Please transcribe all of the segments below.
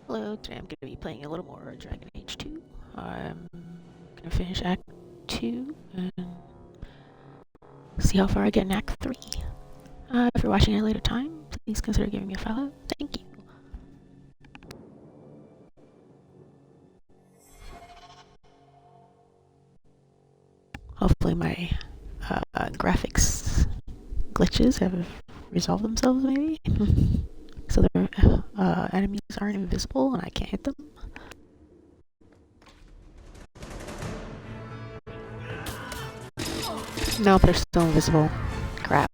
Hello, today I'm going to be playing a little more Dragon Age 2. I'm going to finish Act 2 and see how far I get in Act 3. If you're watching at a later time, please consider giving me a follow. Thank you. Hopefully my graphics glitches have resolved themselves, maybe. So their enemies aren't invisible and I can't hit them. Nope, they're still invisible. Crap.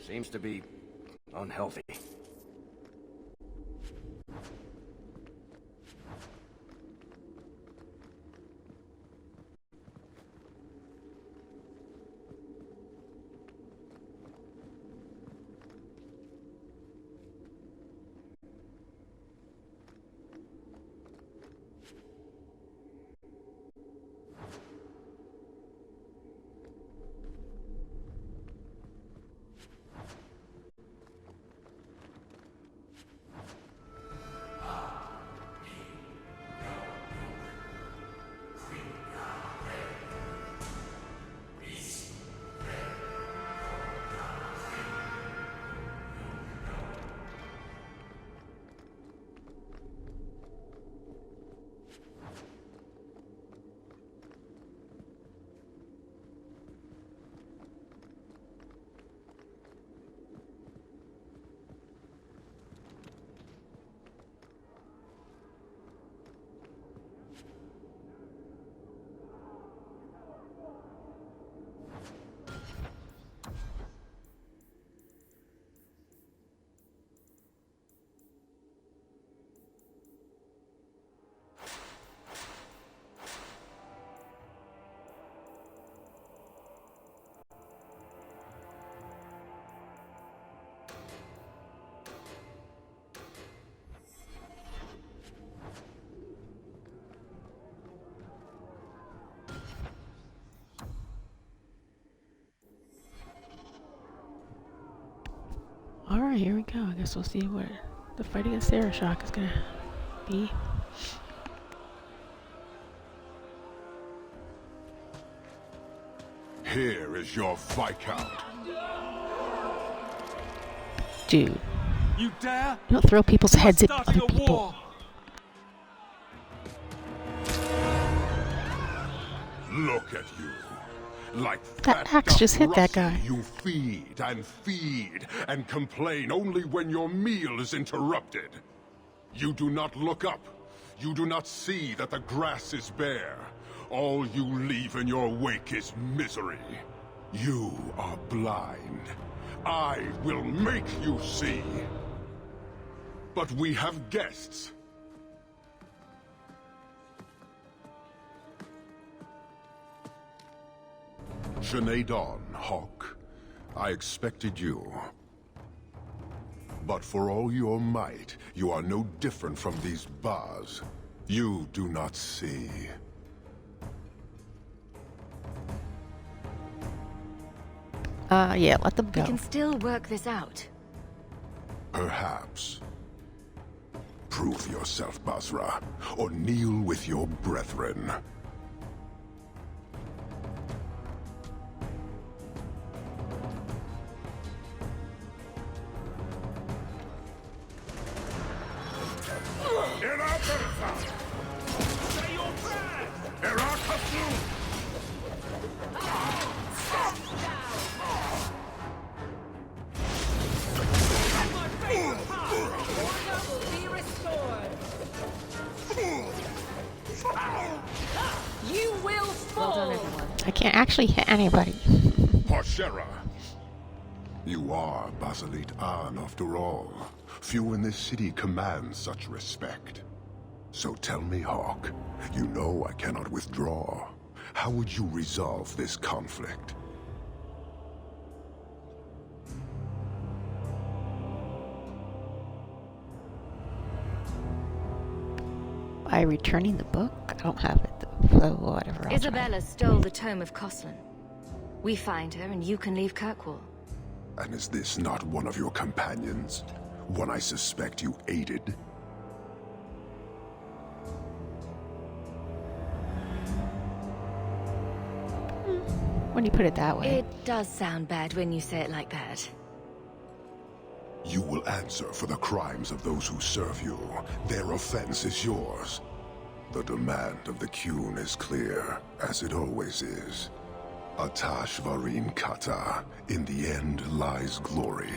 Seems to be unhealthy. Alright, here we go. I guess we'll see what the fight against Shock is gonna be. Here is your Viscount. Dude. You dare? You don't throw people's heads at other people. War. Look at you. Like That fat axe just hit that Rossi, guy. you feed and complain only when your meal is interrupted. You do not look up. You do not see that the grass is bare. All you leave in your wake is misery. You are blind. I will make you see. But we have guests. Sinead Dawn, Hawk. I expected you. But for all your might, you are no different from these bars. You do not see. Yeah, let them We go. can still work this out. Perhaps. Prove yourself, Basra, or kneel with your brethren. You will fall. Well done, everyone. I can't actually hit anybody. Parshera! You are Basilit An after all. Few in this city command such respect. So tell me, Hawk, you know I cannot withdraw. How would you resolve this conflict? By returning the book? I don't have it. So whatever. I'll try. Isabella stole the tome of Coslin. We find her and you can leave Kirkwall. And is this not one of your companions? One I suspect you aided? When you put it that way. It does sound bad when you say it like that. You will answer for the crimes of those who serve you. Their offense is yours. The demand of the Qun is clear, as it always is. Atash Varin Kata. In the end lies glory.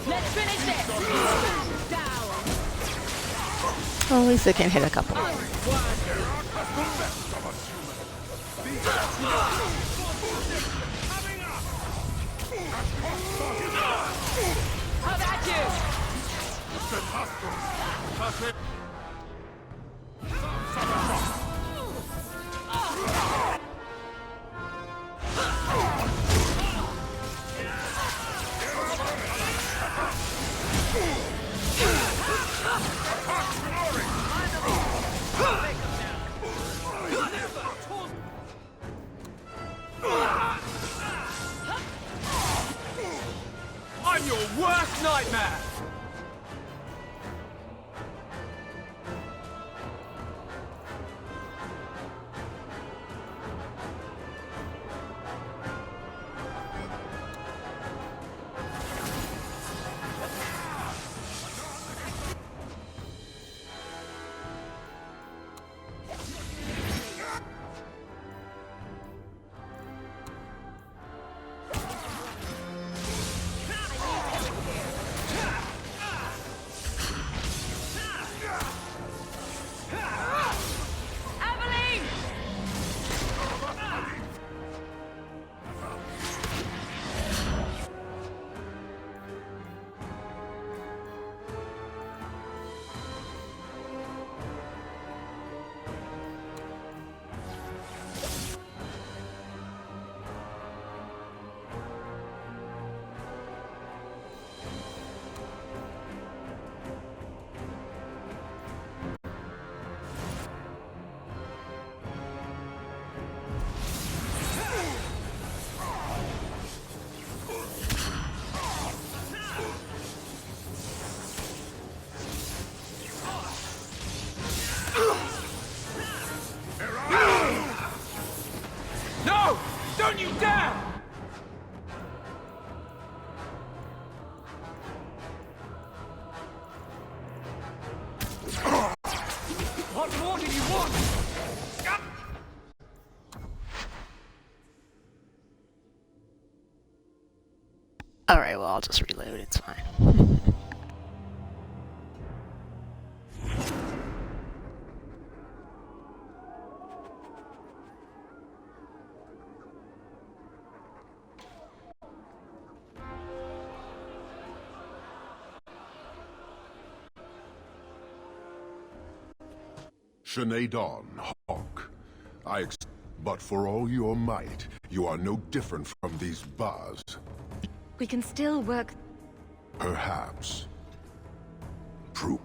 Let's finish this! Well, at least I can hit a couple. How about you? I'm your worst nightmare! No! Don't you dare! What more do you want? Alright, well, I'll just reload, it's fine. Dawn, Hawk. But for all your might, you are no different from these bars. We can still work. Perhaps. Prove.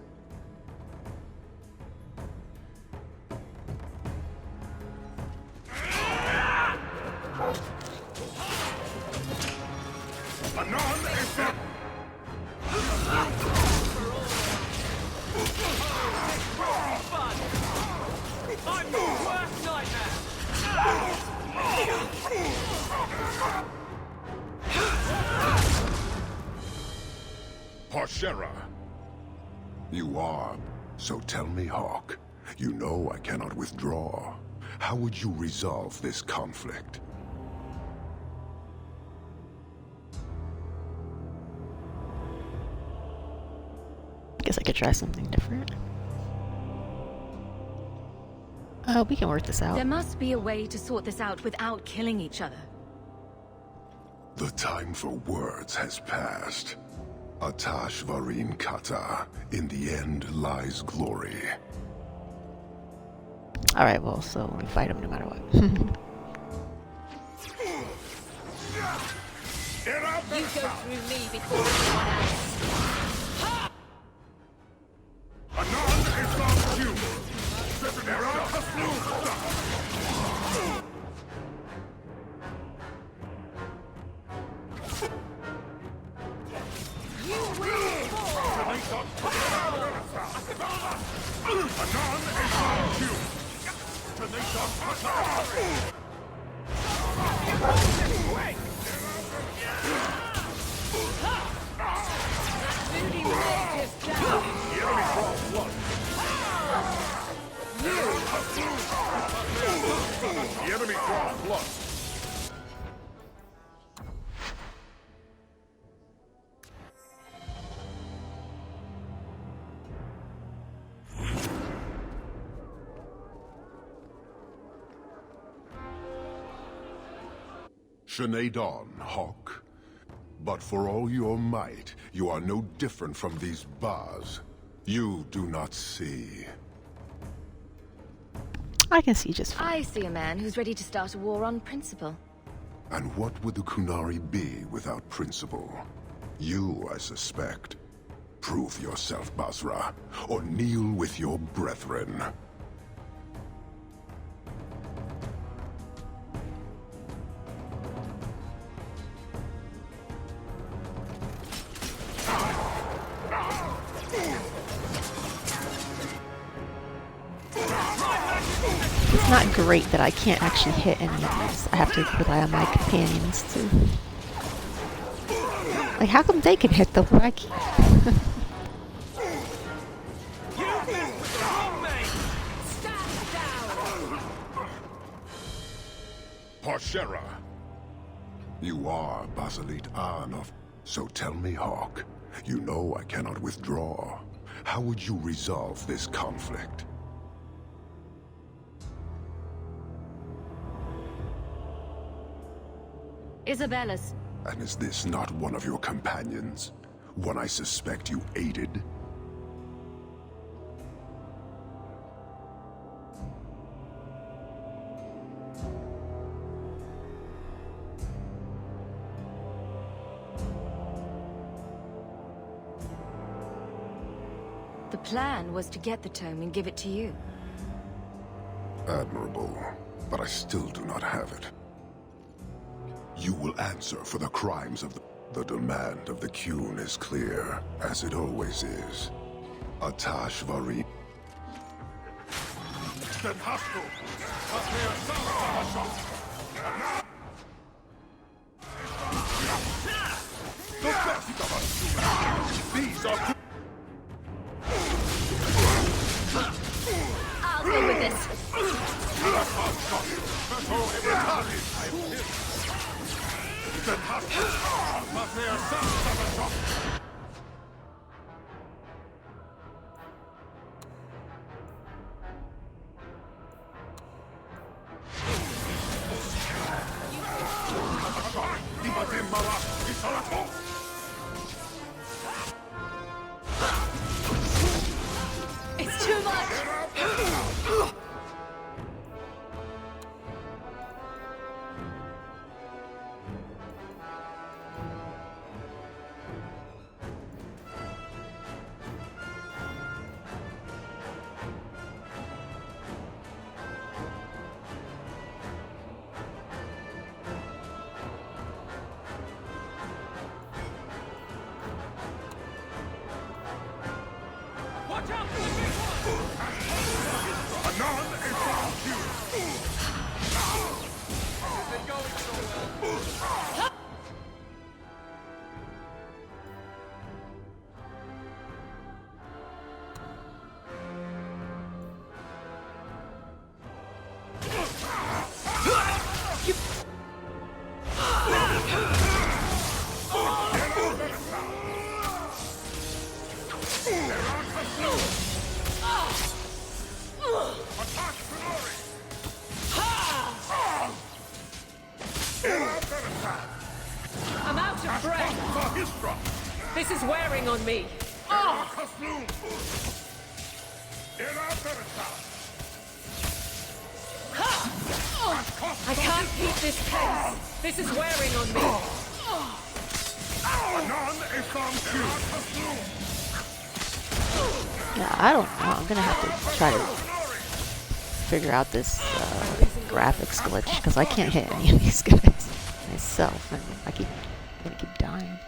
I'm your worst nightmare! Parshera. You are. So tell me, Hawk. You know I cannot withdraw. How would you resolve this conflict? Guess I could try something different. We can work this out. There must be a way to sort this out without killing each other. The time for words has passed. Atash Varin Kata. In the end lies glory. Alright, well, so we fight him no matter what. You go through me before anyone else. The enemy draws blood. Dawn, Hawk. But for all your might, you are no different from these bars. You do not see. I can see just fine. I see a man who's ready to start a war on principle. And what would the Kunari be without principle? You, I suspect. Prove yourself, Basra, or kneel with your brethren. It's not great that I can't actually hit any of these. I have to rely on my companions to... Like, how come they can hit them but I can't? Parshera. You are Basilit Anov. So tell me, Hawk. You know I cannot withdraw. How would you resolve this conflict? Isabella's. And is this not one of your companions? One I suspect you aided? The plan was to get the tome and give it to you. Admirable, but I still do not have it. You will answer for the crimes of the demand of the Qun is clear, as it always is. Atash Varin. The best of us humans! These are... I'll go with this. It's too much. Watch out for the big one! Anon is on cue! They're going so well. I'm out of breath. This is wearing on me. I can't keep this pace. This is wearing on me. Yeah, I don't know. I'm gonna have to try to figure out this graphics glitch because I can't hit any of these guys myself, and I'm gonna keep dying.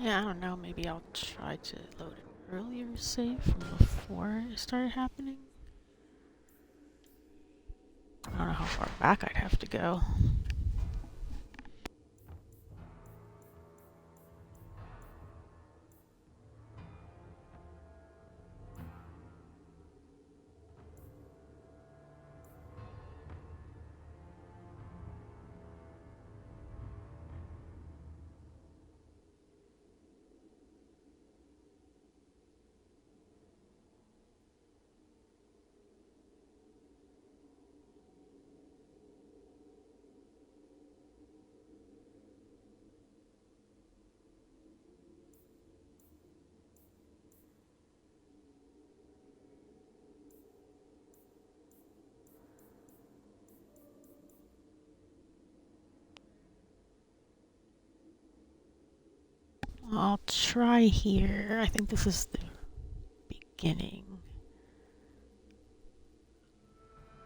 Yeah, I don't know. Maybe I'll try to load an earlier save from before it started happening. I don't know how far back I'd have to go. I'll try here. I think this is the beginning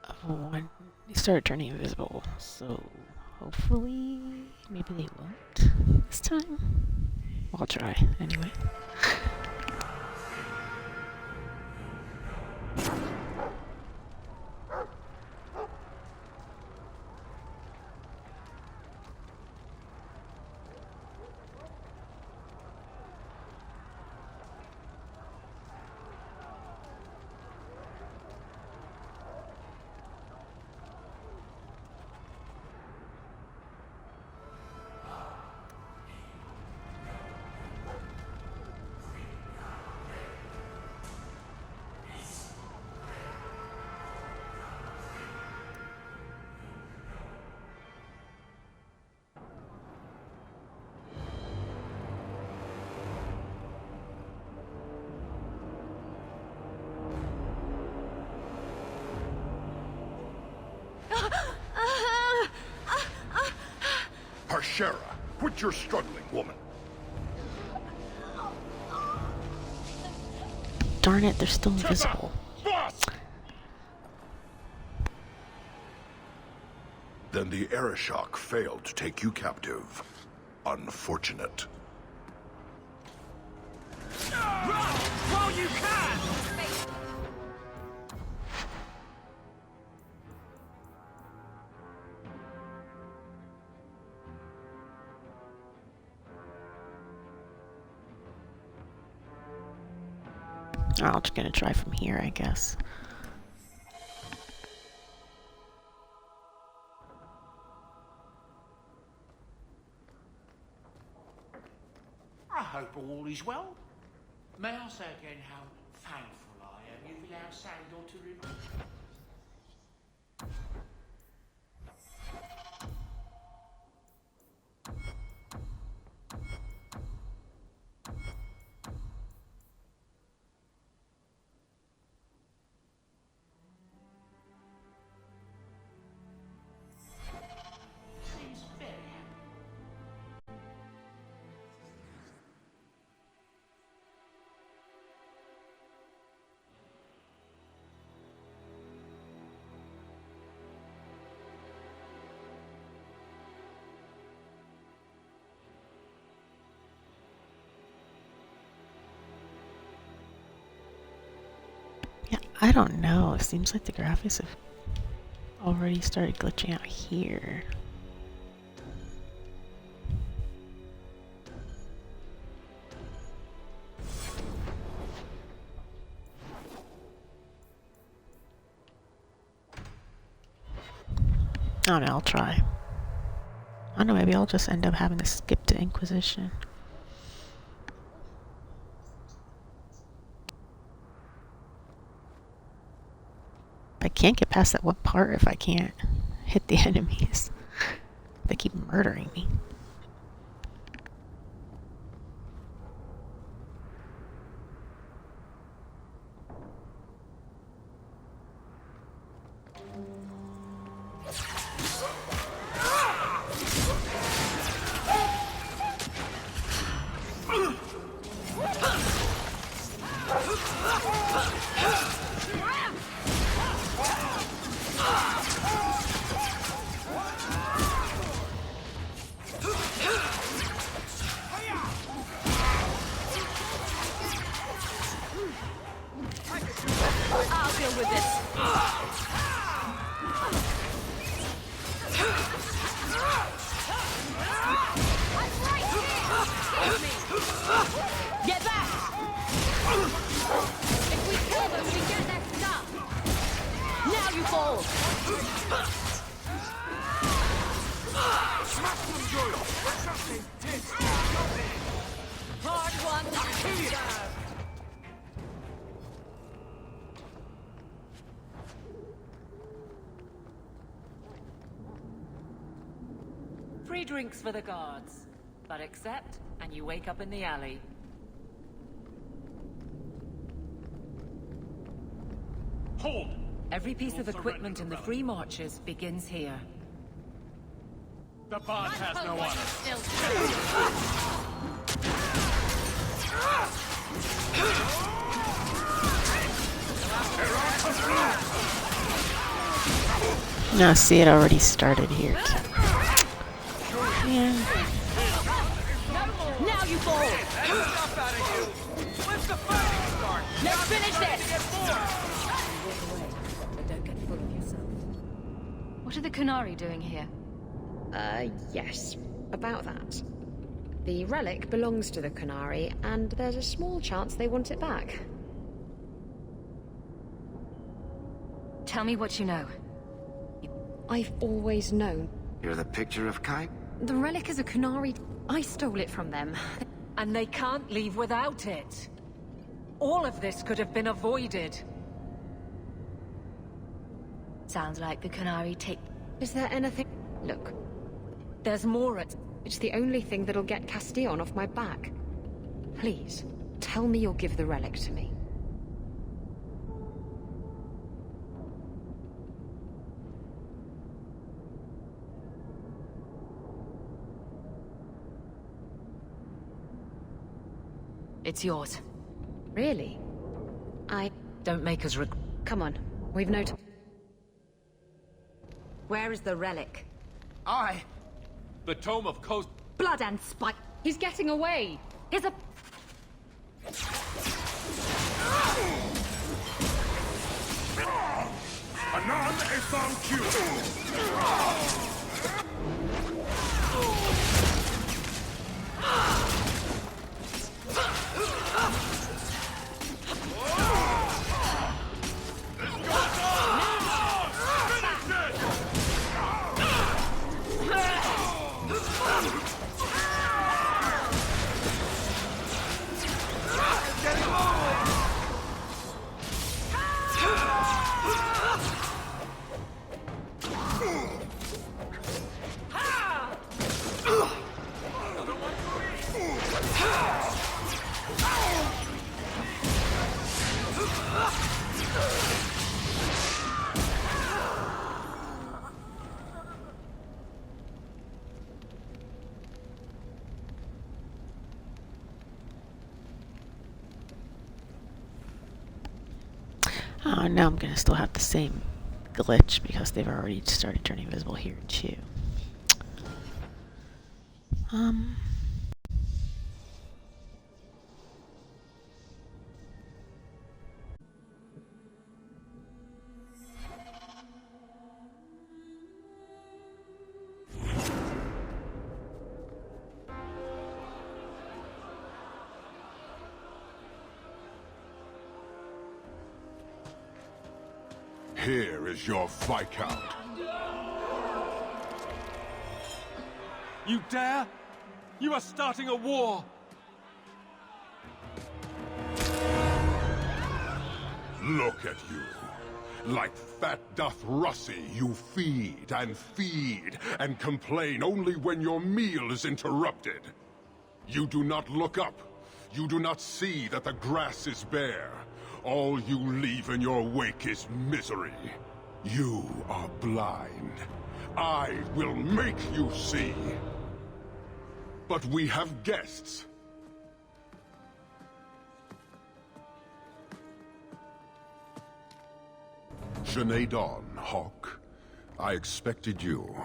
of when they started turning invisible. So hopefully, maybe they won't this time. I'll try anyway. Harshera, quit your struggling, woman. Darn it, they're still invisible. Then the Aeroshock failed to take you captive. Unfortunate. Run while you can! I'm just gonna try from here, I guess. I hope all is well. May I say again how thankful I am you've allowed Sandor to remain? Seems very happy. Yeah, I don't know. It seems like the graphics have already started glitching out here. I don't know, I'll try. I don't know, maybe I'll just end up having to skip to Inquisition. I can't get past that one part if I can't hit the enemies. They keep murdering me. you fall! Hard one! Free drinks for the guards. But accept, and you wake up in the alley. Hold! Every piece of equipment in the free marches begins here. The bond has no honor. No, see, it already started here. Yeah. Now you fall! Let's finish this! But don't get full of yourself. What are the Kunari doing here? Yes. About that. The relic belongs to the Kunari, and there's a small chance they want it back. Tell me what you know. I've always known. You're the picture of Kai? The relic is a Kunari. I stole it from them. And they can't leave without it. All of this could have been avoided. Sounds like the Kunari take... Is there anything... Look, There's more at... it's the only thing that'll get Castillon off my back. Please, tell me you'll give the relic to me. It's yours. Really? Don't make us Come on, we've no time. Where is the relic? The Tome of Coast... Blood and spite! He's getting away! Here's a... Anon est Now I'm gonna still have the same glitch because they've already started turning visible here too. Here is your Viscount. You dare? You are starting a war! Look at you. Like fat doth Russie, you feed and complain only when your meal is interrupted. You do not look up. You do not see that the grass is bare. All you leave in your wake is misery. You are blind. I will make you see. But we have guests. Janae Dawn, Hawk. I expected you.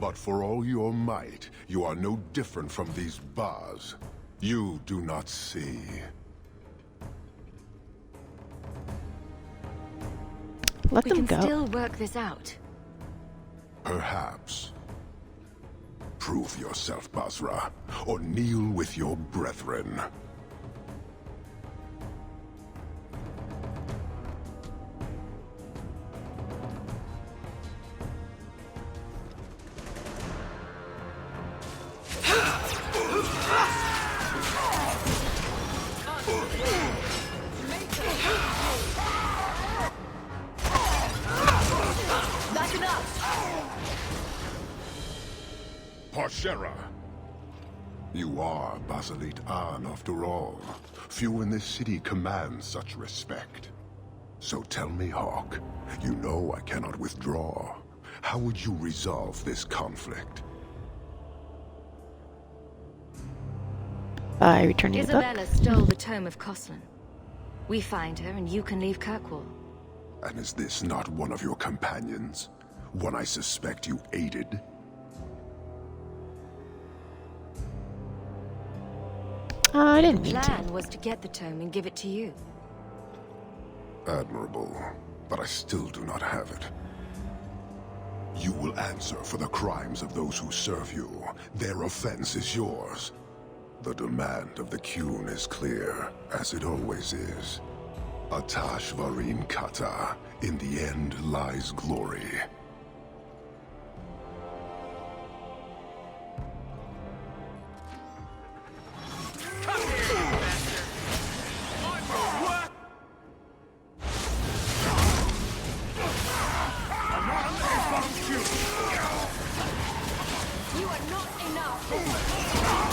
But for all your might, you are no different from these bars. You do not see. Let We them can go. still work this out. Perhaps. Prove yourself, Basra, or kneel with your brethren. Parshera! You are Basilit An after all. Few in this city command such respect. So tell me, Hawk, you know I cannot withdraw. How would you resolve this conflict? By returning the book. Isabella stole the tome of Coslin. We find her, and you can leave Kirkwall. And is this not one of your companions? One I suspect you aided? I didn't The mean plan to. was to get the tome and give it to you. Admirable, but I still do not have it. You will answer for the crimes of those who serve you. Their offense is yours. The demand of the Qun is clear, as it always is. Atash Varin Kata. In the end lies glory. You are not enough.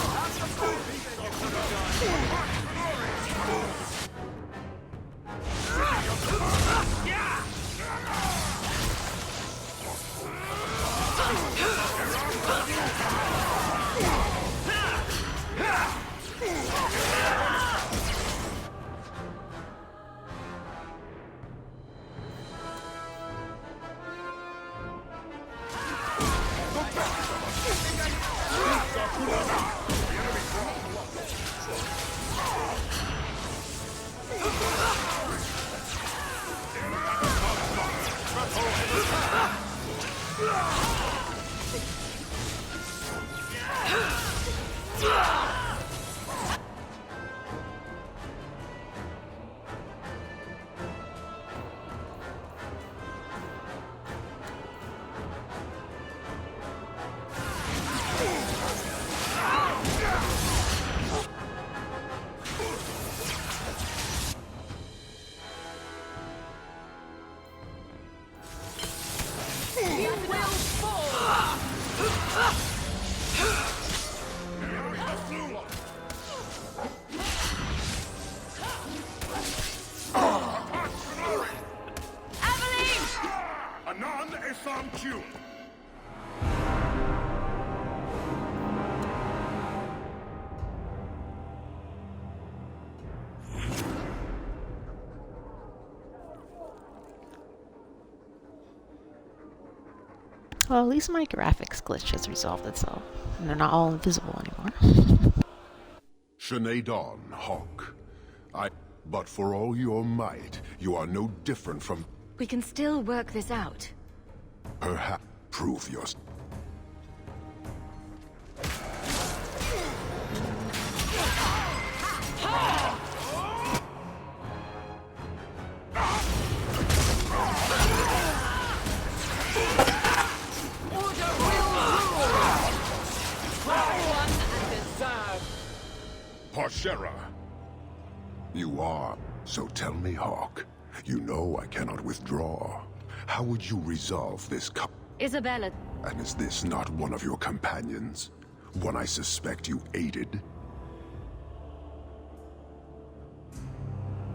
Anan Esam Q. Well, at least my graphics glitch has resolved itself. And they're not all invisible anymore. Shanae Dawn, Hawk. But for all your might, you are no different from... We can still work this out. Perhaps prove your... Parshera. You are. So tell me, Hawk. You know I cannot withdraw. How would you resolve this Isabella. And is this not one of your companions? One I suspect you aided?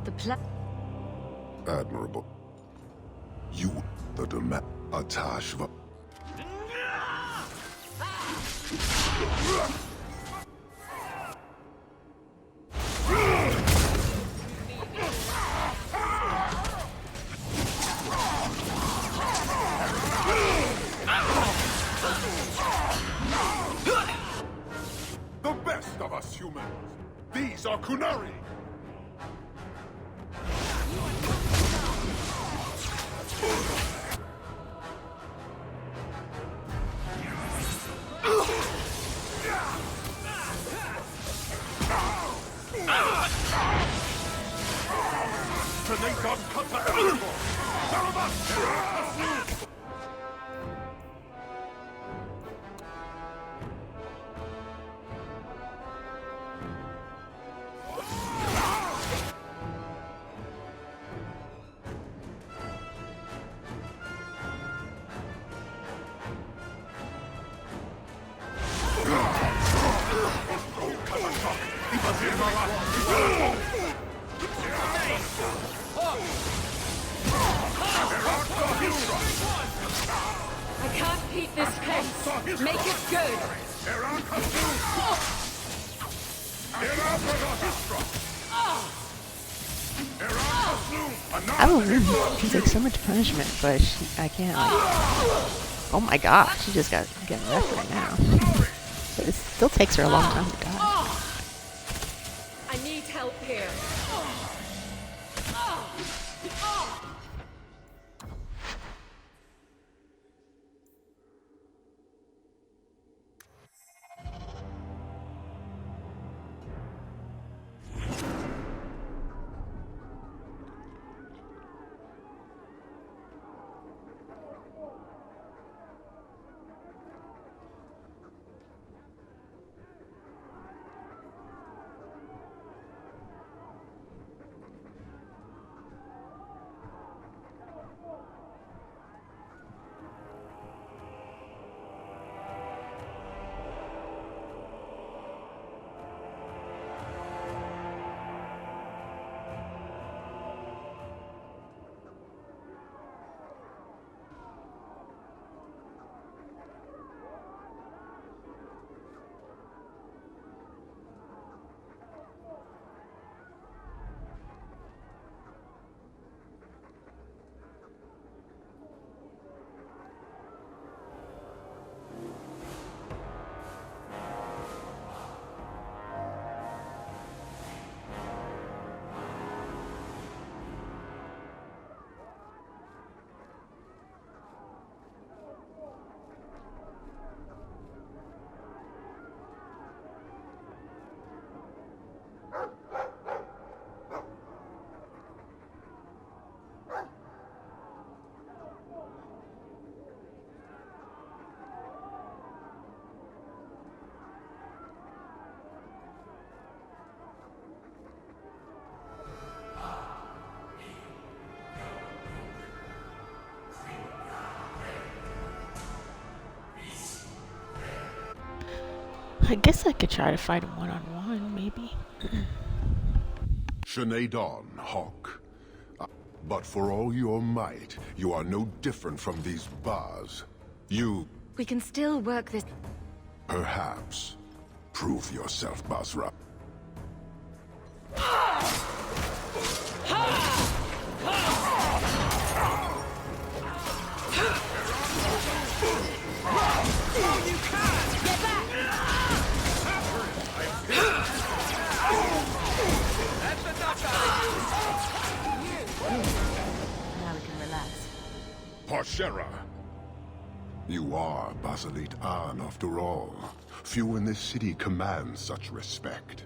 The Admirable. You, the demand... Atashva... The best of us humans! These are Kunari! I can't keep this pace. Make it good. I will win. She's like so much punishment, but I can't like. Oh my god, she just got getting wrecked right now. But it still takes her a long time to die. I need help here. I guess I could try to fight him one-on-one, maybe. Shenadon, Hawk. But for all your might, you are no different from these bars. You, We can still work this. perhaps, prove yourself, Basra. Now we can relax. Parshera! You are Basilit An, after all. Few in this city command such respect.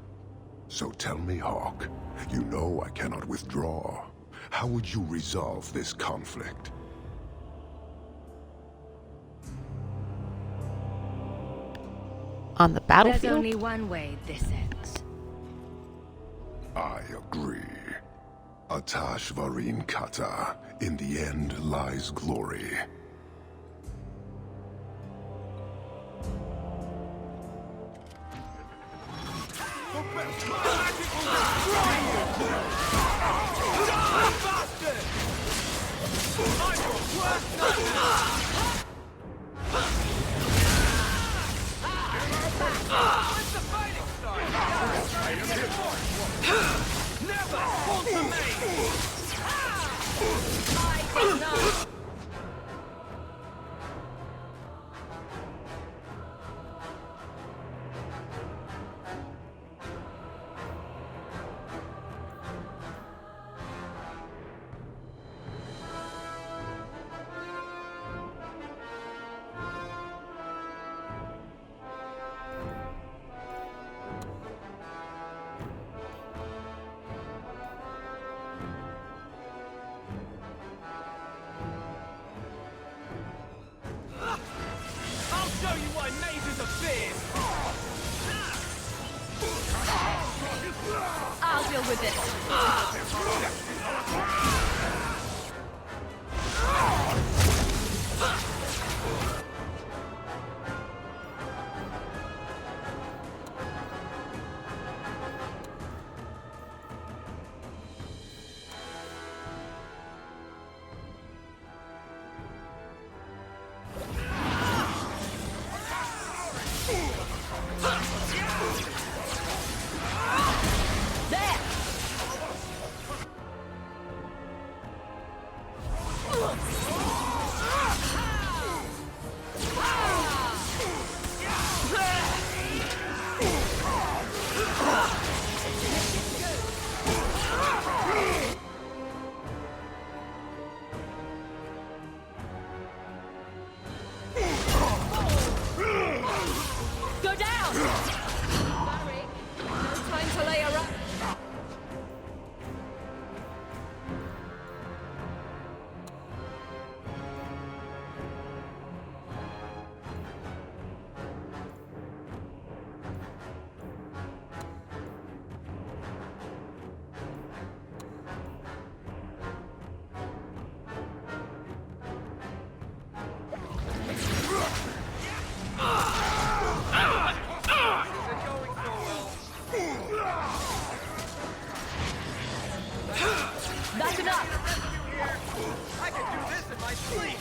So tell me, Hawk, you know I cannot withdraw. How would you resolve this conflict? On the There's battlefield? only one way this ends. I agree. Atash Varin Kata. In the end lies glory. I'll show you why mages are fierce! I'll deal with this. Go down! Barry, no time to lay around. That's enough! I could do this in my sleep!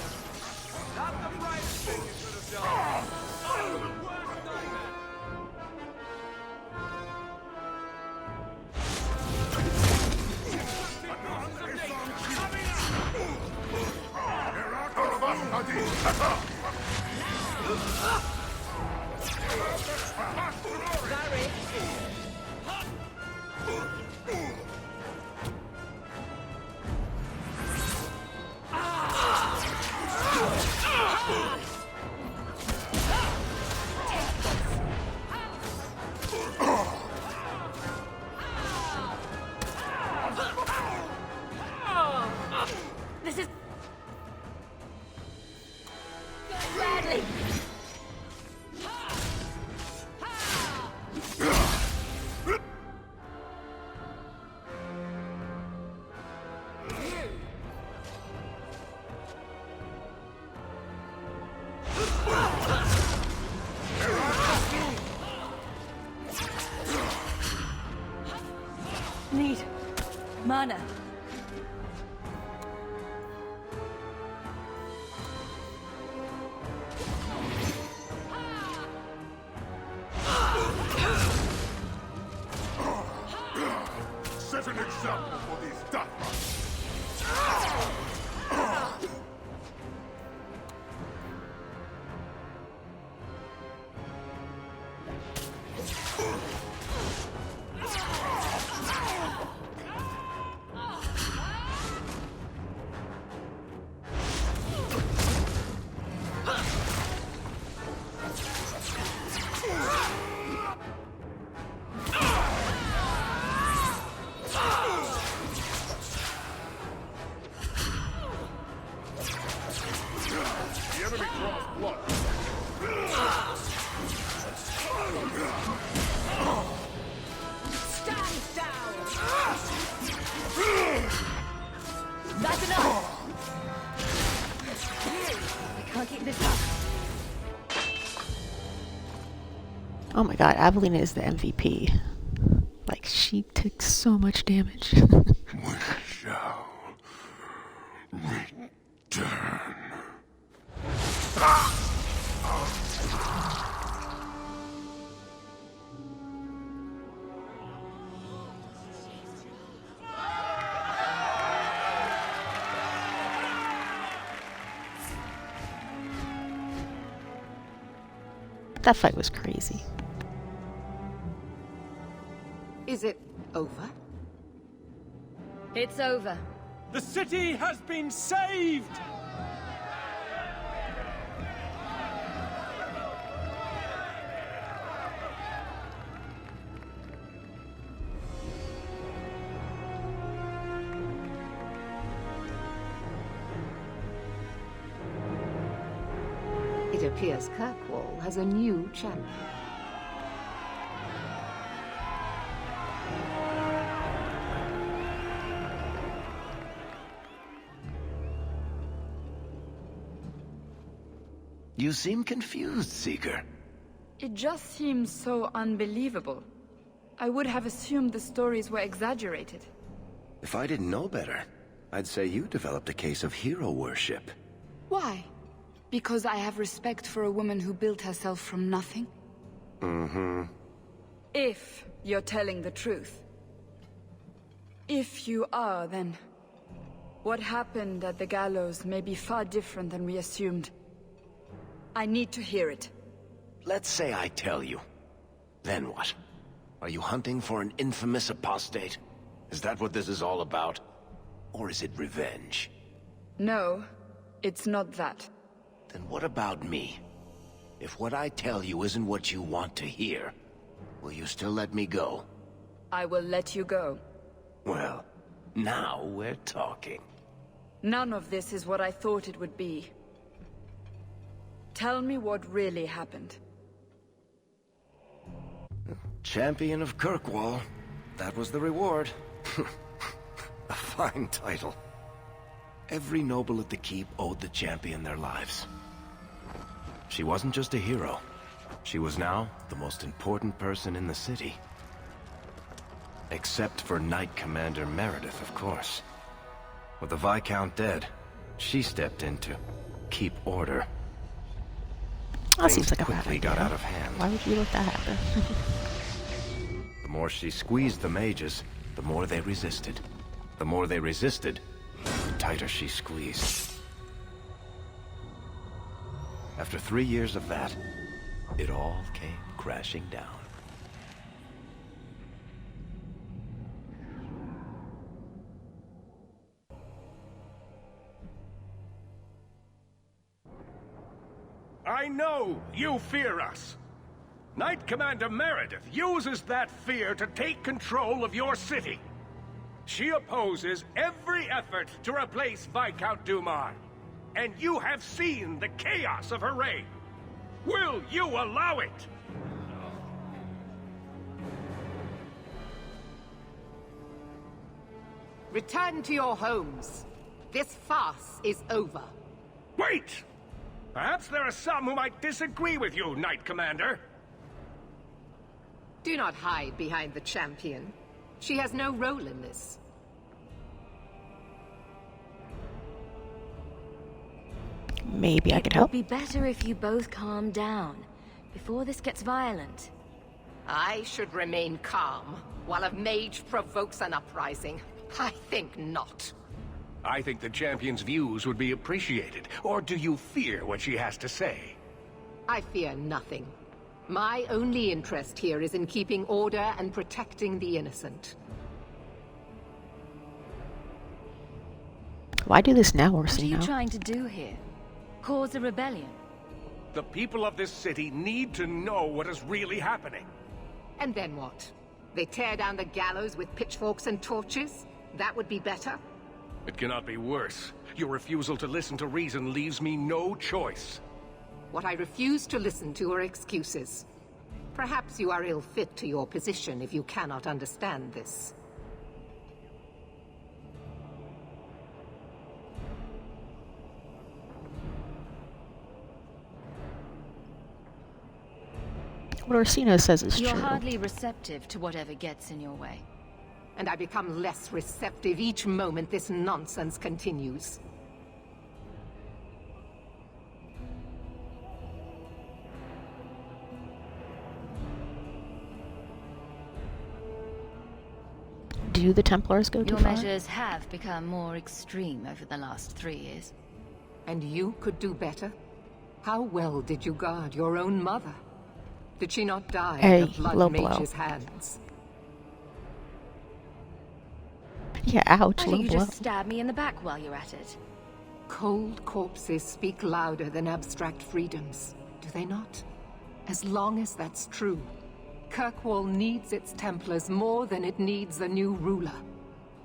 Not the brightest thing you could have done! Oh, the worst nightmare! Barry! This is... going badly. Need mana. Set an example for these Dathras. The enemy draws blood. Stand down! That's enough! I can't keep this up. Oh my god, Avelina is the MVP. Like, she took so much damage. We shall return. That fight was crazy. Is it over? It's over. The city has been saved! It appears Kirkwall has a new champion. You seem confused, Seeker. It just seems so unbelievable. I would have assumed the stories were exaggerated. If I didn't know better, I'd say you developed a case of hero worship. Why? Because I have respect for a woman who built herself from nothing? Mm-hmm. If you're telling the truth. If you are, then What happened at the gallows may be far different than we assumed. I need to hear it. Let's say I tell you. Then what? Are you hunting for an infamous apostate? Is that what this is all about? Or is it revenge? No, it's not that. Then what about me? If what I tell you isn't what you want to hear, will you still let me go? I will let you go. Well, now we're talking. None of this is what I thought it would be. Tell me what really happened. Champion of Kirkwall. That was the reward. A fine title. Every noble at the keep owed the champion their lives. She wasn't just a hero. She was now the most important person in the city. Except for Knight Commander Meredith, of course. With the Viscount dead, she stepped in to keep order. That seems like a bad quickly idea. got out of hand. Why would you let that happen? The more she squeezed the mages, the more they resisted. The more they resisted, the tighter she squeezed. After 3 years of that, it all came crashing down. I know you fear us. Knight Commander Meredith uses that fear to take control of your city. She opposes every effort to replace Viscount Dumar. And you have seen the chaos of her reign. Will you allow it? Return to your homes. This farce is over. Wait! Perhaps there are some who might disagree with you, Knight Commander. Do not hide behind the champion. She has no role in this. Maybe I could help. It would be better if you both calm down before this gets violent. I should remain calm while a mage provokes an uprising. I think not. I think the champion's views would be appreciated. Or do you fear what she has to say? I fear nothing. My only interest here is in keeping order and protecting the innocent. Why do this now, What are you Orsino? trying to do here? Cause a rebellion? The people of this city need to know what is really happening. And then what? They tear down the gallows with pitchforks and torches? That would be better? It cannot be worse. Your refusal to listen to reason leaves me no choice. What I refuse to listen to are excuses. Perhaps you are ill-fit to your position if you cannot understand this. What Orsino says is You're true. hardly receptive to whatever gets in your way. And I become less receptive each moment this nonsense continues. Do the Templars go too Your far? measures have become more extreme over the last 3 years. And you could do better? How well did you guard your own mother? Did she not die Hey, at the low Blood blow. Mage's hands? Yeah, ouch, Why don't low you blow. just stab me in the back while you're at it? Cold corpses speak louder than abstract freedoms, do they not? As long as that's true, Kirkwall needs its Templars more than it needs a new ruler.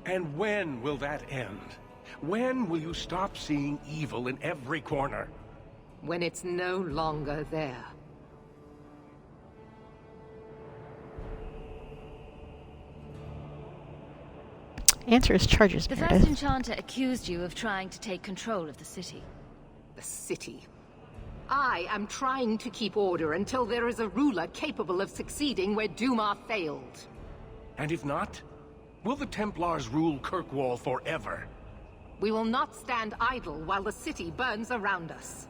And when will that end? When will you stop seeing evil in every corner? When it's no longer there. Answer his charges, The Meredith. first enchanter accused you of trying to take control of the city. The city. I am trying to keep order until there is a ruler capable of succeeding where Dumar failed. And if not, will the Templars rule Kirkwall forever? We will not stand idle while the city burns around us.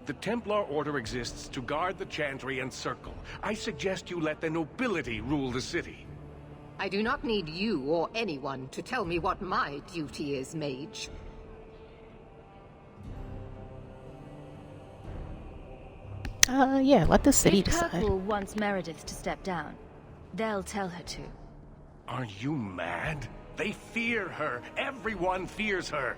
The Templar Order exists to guard the Chantry and Circle. I suggest you let the nobility rule the city. I do not need you or anyone to tell me what my duty is, mage. Yeah, let the city If decide. Kirkwall wants Meredith to step down, they'll tell her to. Are you mad? They fear her. Everyone fears her.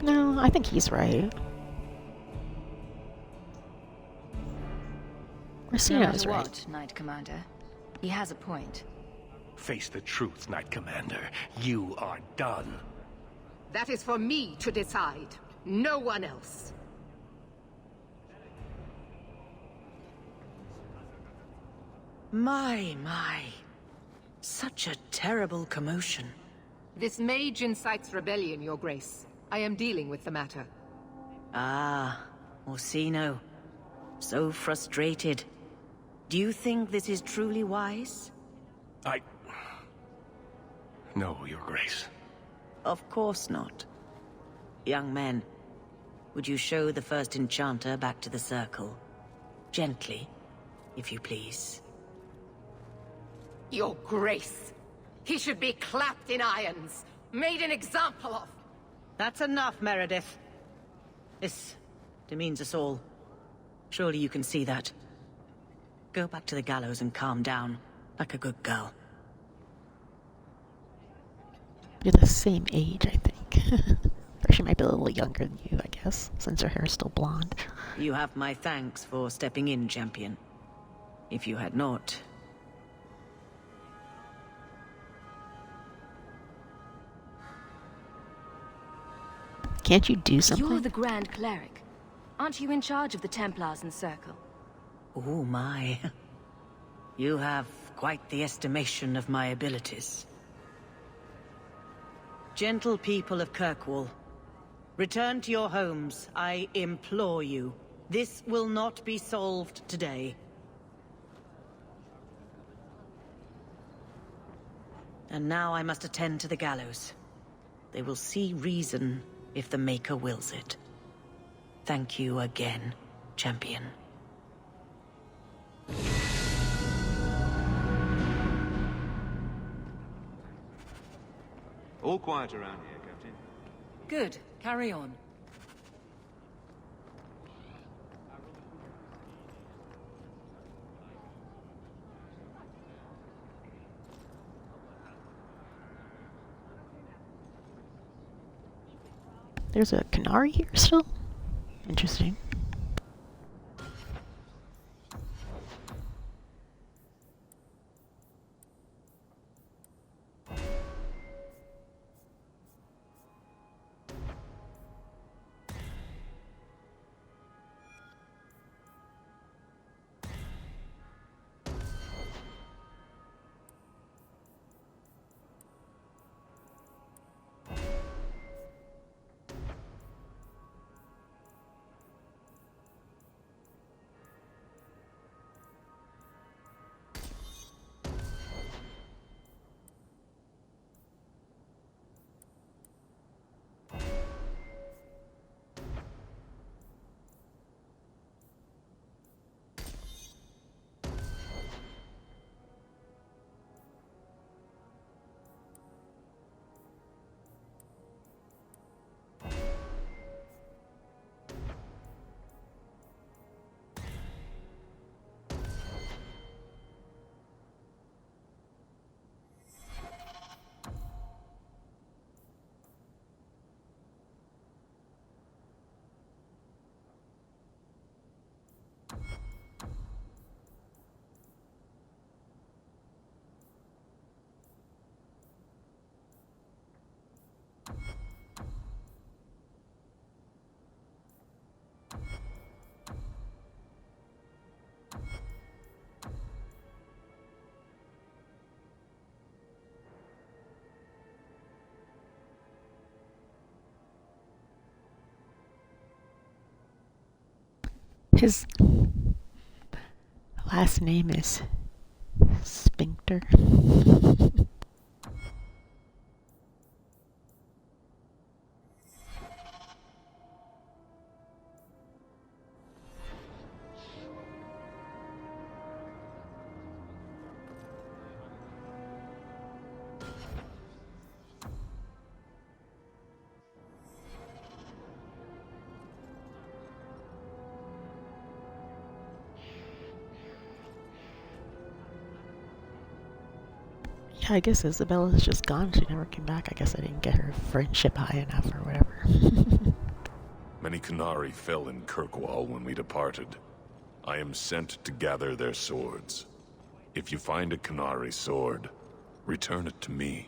No, I think he's right. No Racino's matter right. what, Knight Commander. He has a point. Face the truth, Knight Commander. You are done. That is for me to decide. No one else. My. Such a terrible commotion. This mage incites rebellion, Your Grace. I am dealing with the matter. Ah, Orsino. So frustrated. Do you think this is truly wise? No, Your Grace. Of course not. Young men, would you show the first enchanter back to the circle? Gently, if you please. Your Grace. He should be clapped in irons. Made an example of. That's enough, Meredith. This demeans us all. Surely you can see that. Go back to the gallows and calm down, like a good girl. You're the same age, I think. Or she might be a little younger than you, I guess, since her hair's still blonde. You have my thanks for stepping in, champion. If you had not... Can't you do something? You're the Grand Cleric. Aren't you in charge of the Templars and Circle? Oh my. You have quite the estimation of my abilities. Gentle people of Kirkwall, return to your homes, I implore you. This will not be solved today. And now I must attend to the gallows. They will see reason if the Maker wills it. Thank you again, champion. All quiet around here, Captain. Good. Carry on. There's a canary here still? Interesting. His last name is Sphincter. Yeah, I guess Isabella's just gone. She never came back. I guess I didn't get her friendship high enough or whatever. Many Qunari fell in Kirkwall when we departed. I am sent to gather their swords. If you find a Qunari sword, return it to me.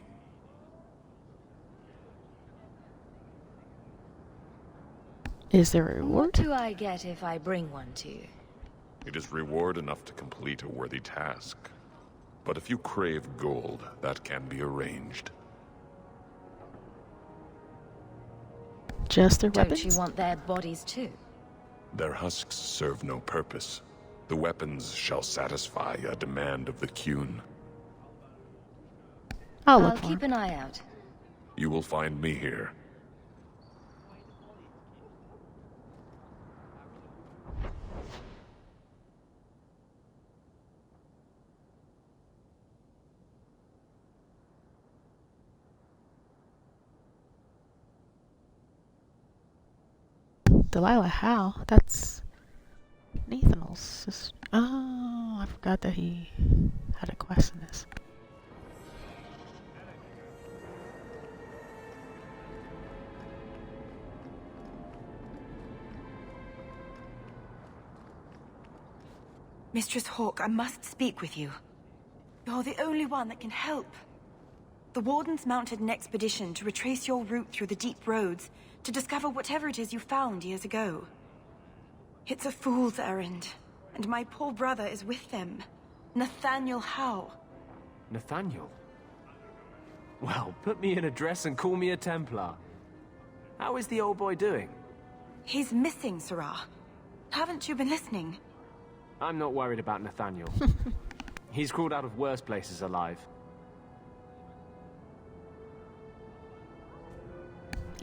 Is there a reward? What do I get if I bring one to you? It is reward enough to complete a worthy task. But if you crave gold, that can be arranged. Just their weapons? Don't you want their bodies too? Their husks serve no purpose. The weapons shall satisfy a demand of the Qun. I'll keep an eye out. You will find me here. Delilah Howe? That's Nathan's sister. Oh, I forgot that he had a quest in this. Mistress Hawke, I must speak with you. You're the only one that can help. The Wardens mounted an expedition to retrace your route through the deep roads to discover whatever it is you found years ago. It's a fool's errand, and my poor brother is with them. Nathaniel Howe. Nathaniel? Well, put me in a dress and call me a Templar. How is the old boy doing? He's missing, Sirrah. Haven't you been listening? I'm not worried about Nathaniel. He's crawled out of worse places alive.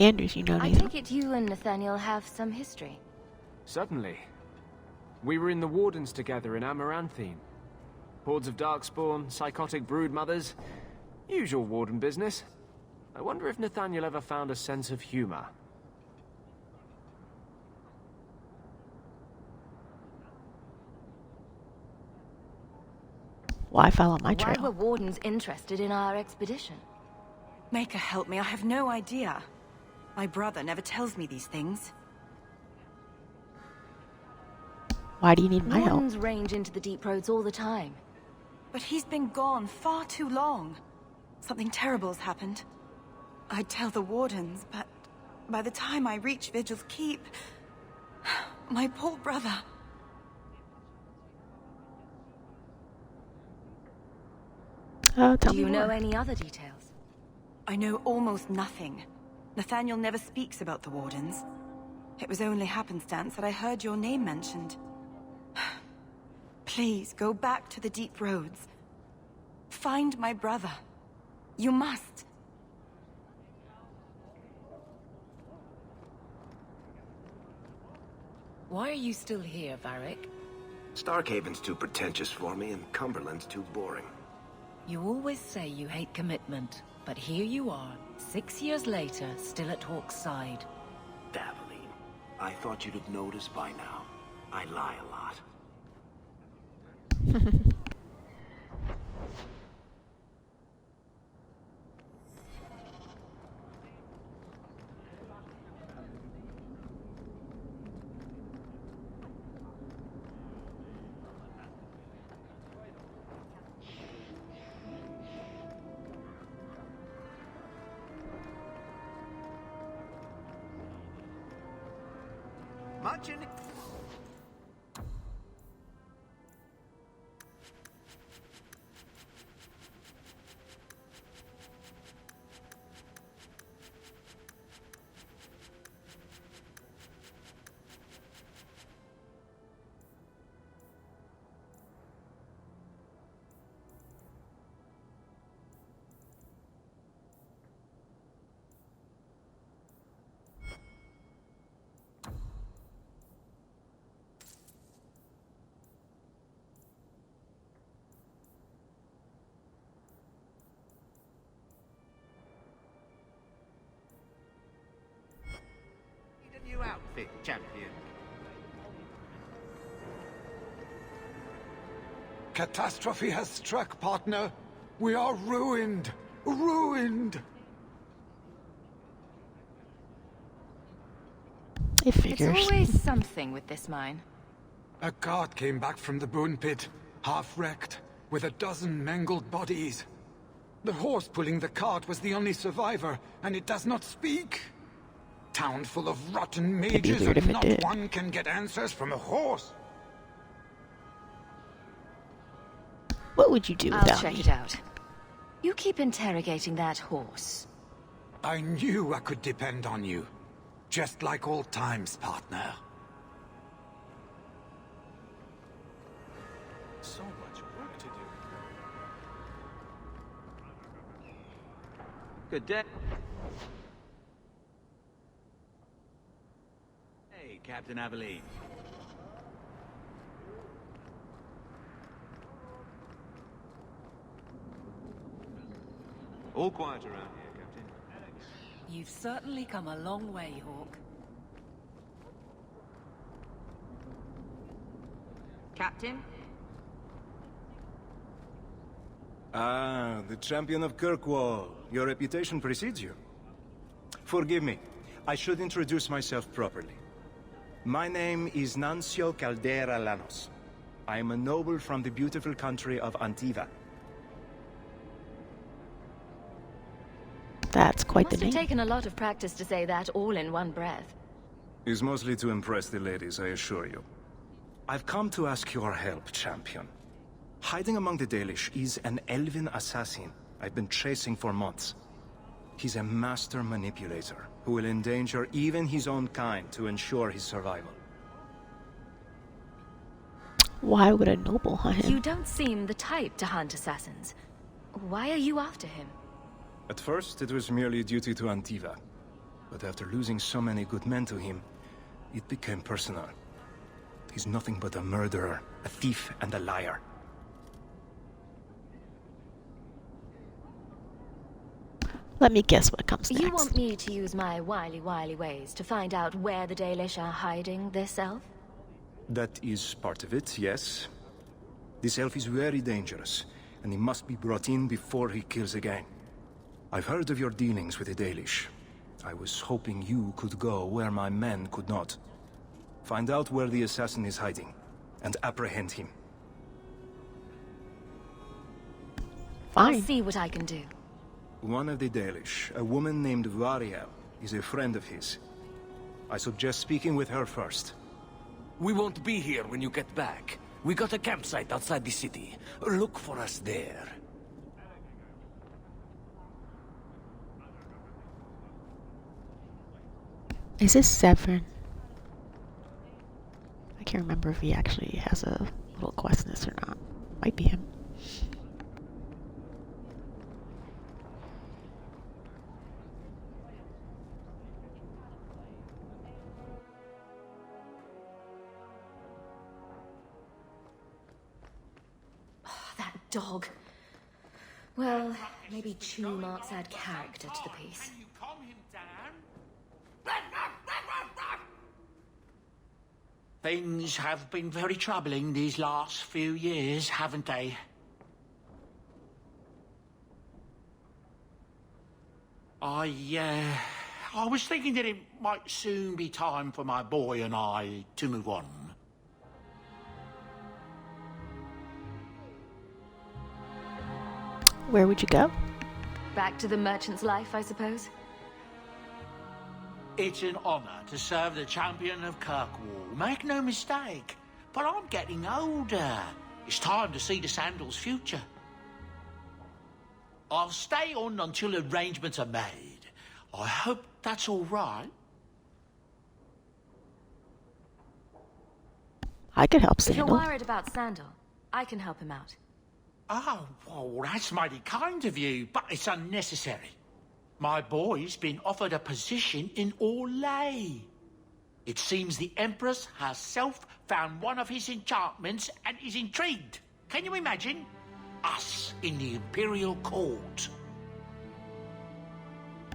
Andrews, you know I Nathan? take it you and Nathaniel have some history. Certainly. We were in the Wardens together in Amaranthine. Hordes of Darkspawn, psychotic broodmothers. Usual Warden business. I wonder if Nathaniel ever found a sense of humor. Why follow my trail? Why were Wardens interested in our expedition? Maker help me, I have no idea. My brother never tells me these things. Why do you need my help? Wardens range into the deep roads all the time. But he's been gone far too long. Something terrible has happened. I'd tell the Wardens, but by the time I reach Vigil's Keep, my poor brother... Do you know any other details? I know almost nothing. Nathaniel never speaks about the Wardens. It was only happenstance that I heard your name mentioned. Please, go back to the deep roads. Find my brother. You must. Why are you still here, Varric? Starkhaven's too pretentious for me, and Cumberland's too boring. You always say you hate commitment, but here you are, 6 years later, still at Hawke's side. Daveline, I thought you'd have noticed by now. I lie a lot. Munching. New outfit, champion. Catastrophe has struck, partner. We are ruined! Ruined! It figures. It's always something with this mine. A cart came back from the bone pit, half wrecked, with a dozen mangled bodies. The horse pulling the cart was the only survivor, and it does not speak. Town full of rotten mages, and not one can get answers from a horse. What would you do without me? I'll check it out. You keep interrogating that horse. I knew I could depend on you. Just like old times, partner. So much work to do. Good day. Hey, Captain Aveline. All quiet around here, Captain. You've certainly come a long way, Hawk. Captain? Ah, the champion of Kirkwall. Your reputation precedes you. Forgive me. I should introduce myself properly. My name is Nancio Caldera Lanos. I am a noble from the beautiful country of Antiva. That's quite the Must name. have taken a lot of practice to say that all in one breath. It's mostly to impress the ladies, I assure you. I've come to ask your help, champion. Hiding among the Dalish is an elven assassin I've been chasing for months. He's a master manipulator who will endanger even his own kind to ensure his survival. Why would a noble hunt him? You don't seem the type to hunt assassins. Why are you after him? At first, it was merely a duty to Antiva. But after losing so many good men to him, it became personal. He's nothing but a murderer, a thief, and a liar. Let me guess what comes next. You want me to use my wily ways to find out where the Dalish are hiding this elf? That is part of it, yes. This elf is very dangerous, and he must be brought in before he kills again. I've heard of your dealings with the Dalish. I was hoping you could go where my men could not. Find out where the assassin is hiding, and apprehend him. I'll see what I can do. One of the Dalish, a woman named Variel, is a friend of his. I suggest speaking with her first. We won't be here when you get back. We got a campsite outside the city. Look for us there. Is this Severin? I can't remember if he actually has a little quest in this or not. Might be him. That dog. Well, maybe chew marks add character to the piece. Can you calm him down? Things have been very troubling these last few years, haven't they? I was thinking that it might soon be time for my boy and I to move on. Where would you go? Back to the merchant's life, I suppose? It's an honor to serve the champion of Kirkwall, make no mistake. But I'm getting older. It's time to see the Sandal's future. I'll stay on until arrangements are made. I hope that's all right. I could help If you're Sandal. worried about Sandal, I can help him out. Oh, well, that's mighty kind of you, but it's unnecessary. My boy's been offered a position in Orlais. It seems the Empress herself found one of his enchantments and is intrigued. Can you imagine? Us in the Imperial Court.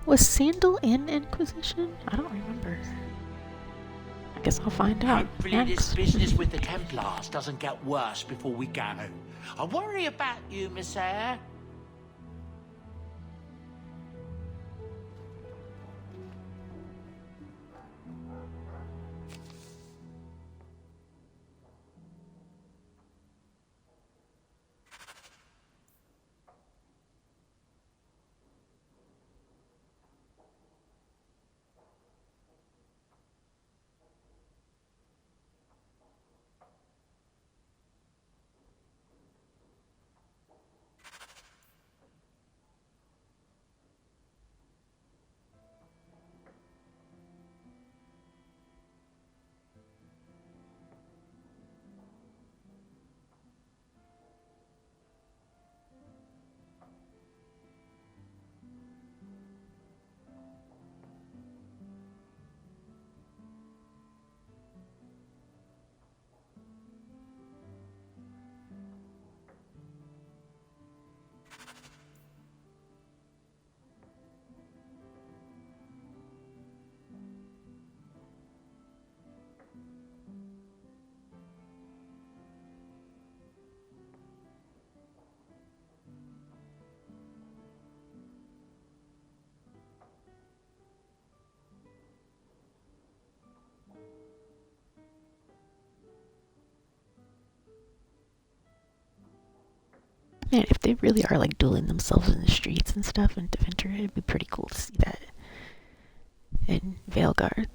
Was Sandal in Inquisition? I don't remember. I guess I'll find out. Hopefully this business with the Templars doesn't get worse before we go. I worry about you, Miss Eyre. Man, if they really are like dueling themselves in the streets and stuff in Deventer, it'd be pretty cool to see that in Veilguard.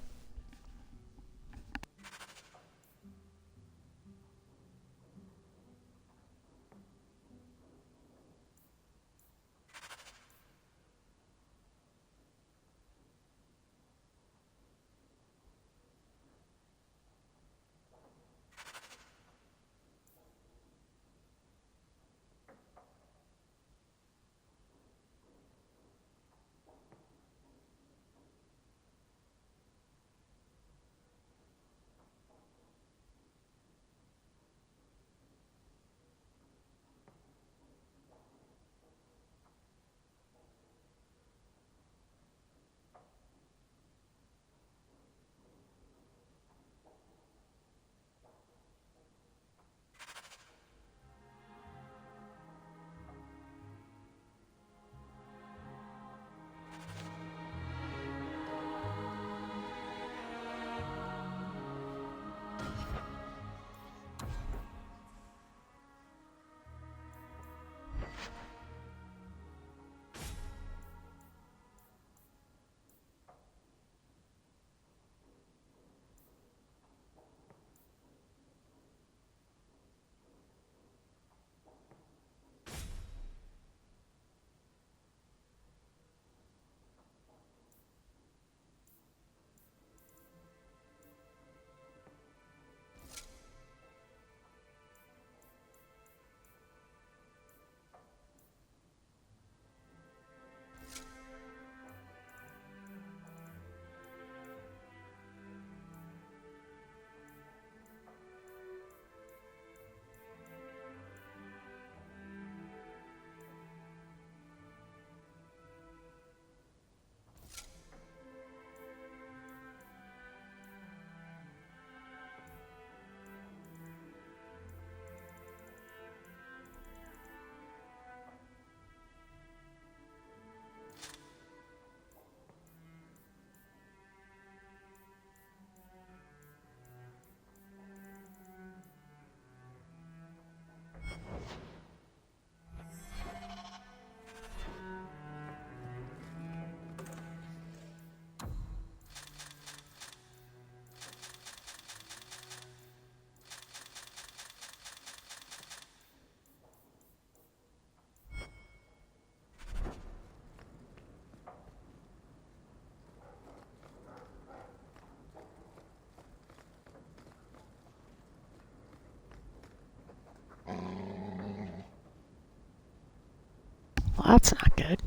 Well, that's not good.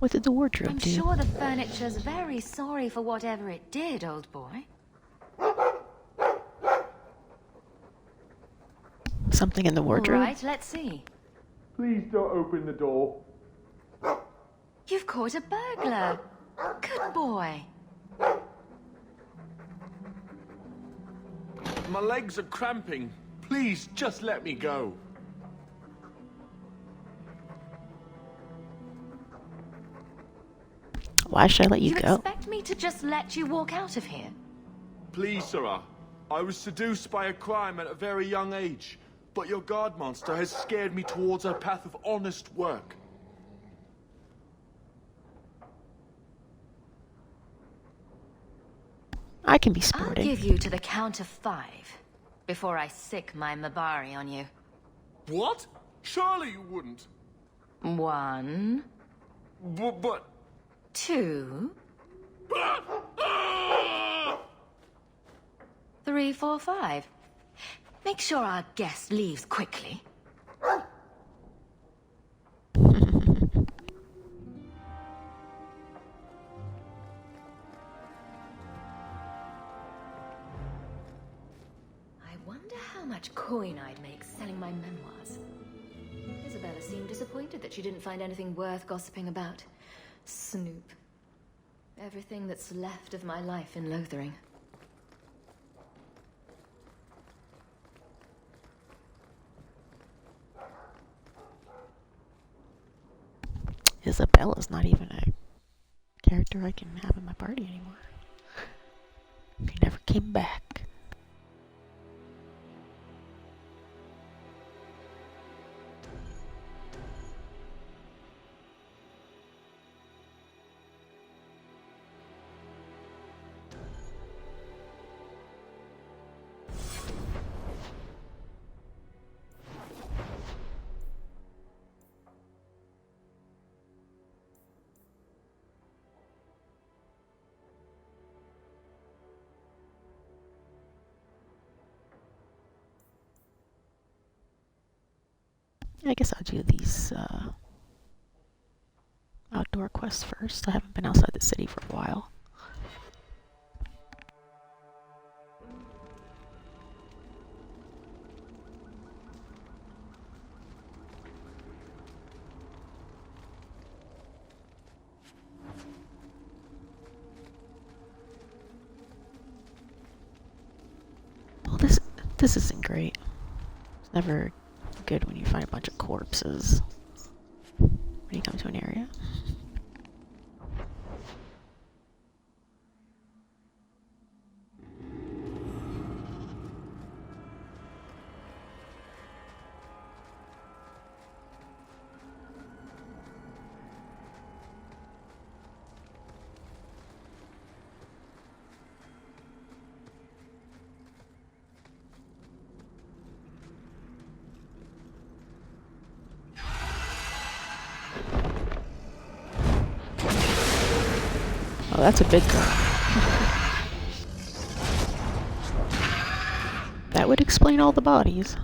What did the wardrobe I'm do? sure the furniture's very sorry for whatever it did, old boy. Something in the wardrobe? All right, let's see. Please don't open the door. You've caught a burglar. Good boy. My legs are cramping. Please, just let me go. Why should I let you go? Expect me to just let you walk out of here? Please, sirrah. I was seduced by a crime at a very young age, but your guard monster has scared me towards a path of honest work. I can be I'll sporting. give you to the count of 5 before I sick my Mabari on you. What? Surely you wouldn't. 1. But... 2. 3, 4, 5. Make sure our guest leaves quickly. I wonder how much coin I'd make selling my memoirs. Isabella seemed disappointed that she didn't find anything worth gossiping about. Snoop. Everything that's left of my life in Lothering. Isabella's not even a character I can have in my party anymore. She never came back. I guess I'll do these outdoor quests first. I haven't been outside the city for a while. Well, this isn't great. It's never good when you find a bunch of corpses when you come to an area. Oh, that's a big girl. That would explain all the bodies.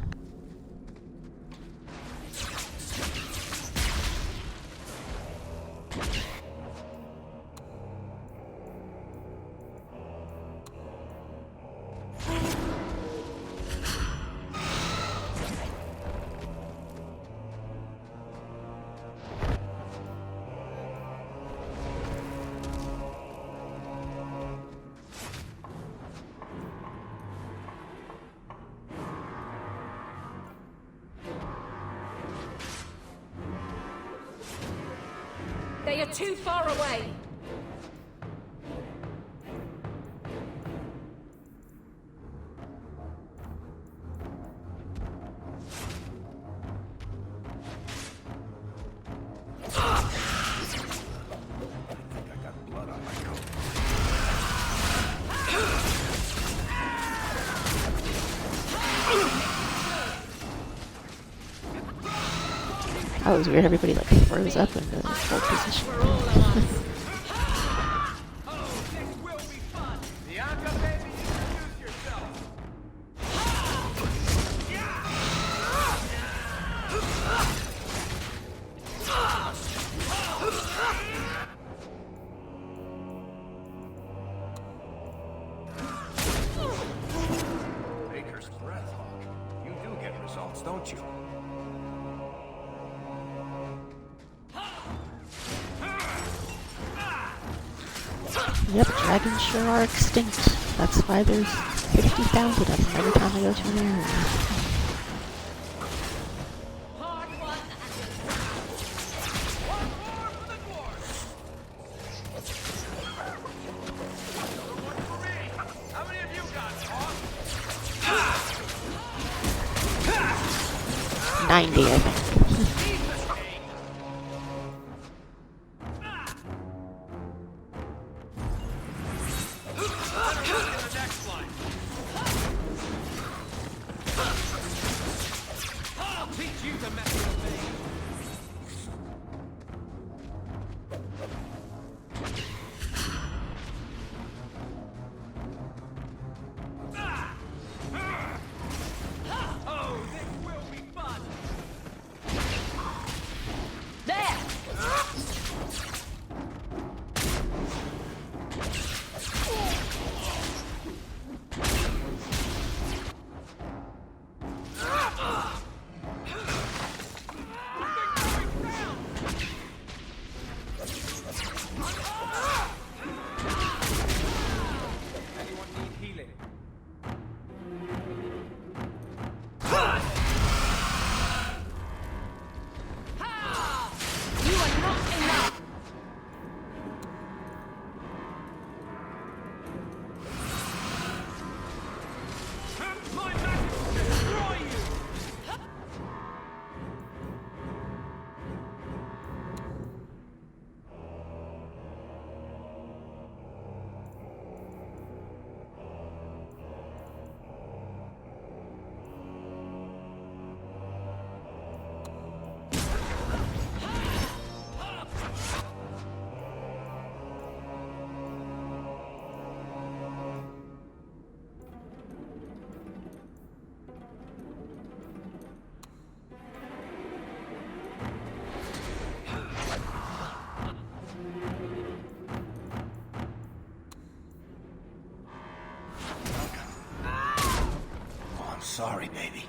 They are too far away. That was weird. Everybody like froze up in the hold position. Baker's breath, Hawk. You do get results, don't you? Yep, dragons sure are extinct. That's why there's 50,000 of them every time I go to an area. How many of you got, Hawk? 90, I think. sorry, baby.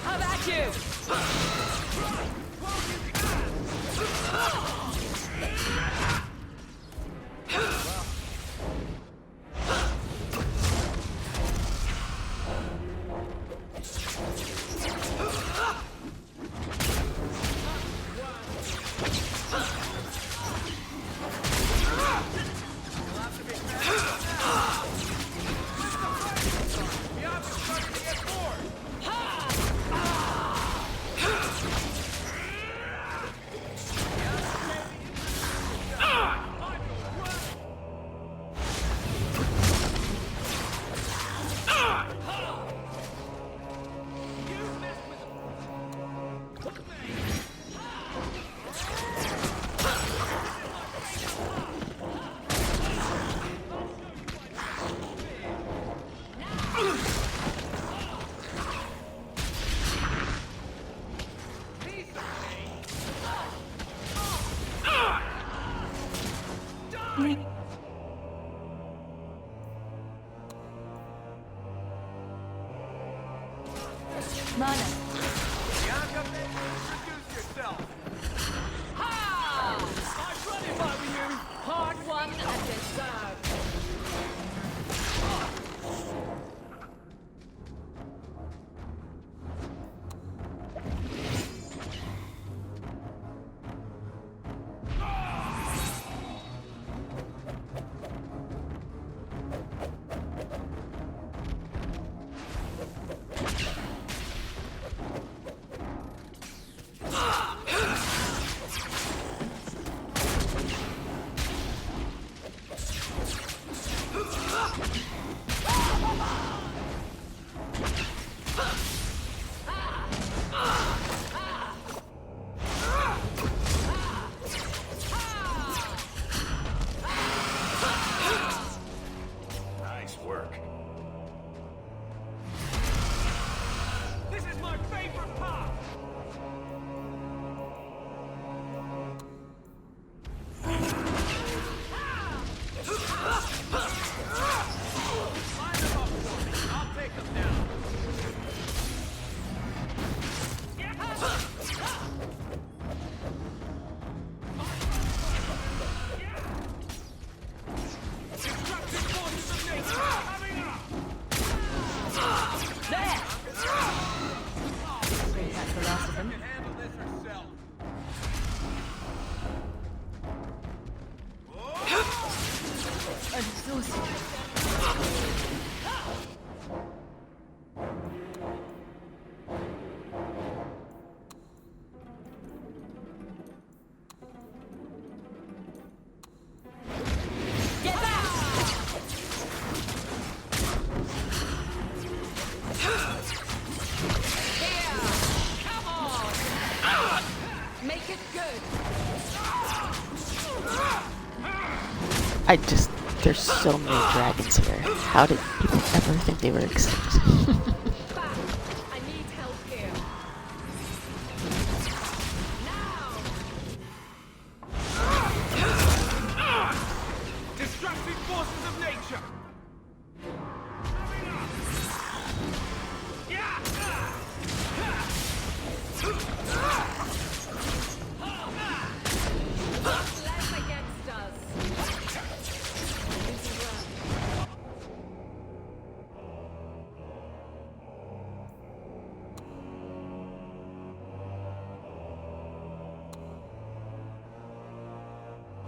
How about you? Mana. Bianca, introduce yourself. Ha! I'd run if I were you. Hard won and deserved. Nice work. This is my favorite part. Line them up for me. I'll take them down. Destructive forces of nature coming up. There! That's the last of them. Handle this herself. I'm exhausted. Get back! Here! Come on! Make it good! There's so many dragons here. How did people ever think they were extinct? I need help here. Destructive forces of nature. Less against us.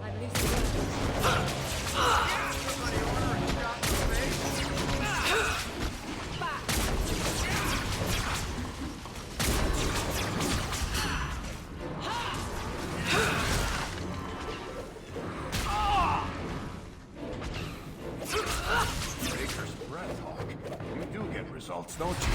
I'm losing. Baker's breath, Hawk. You do get results, don't you?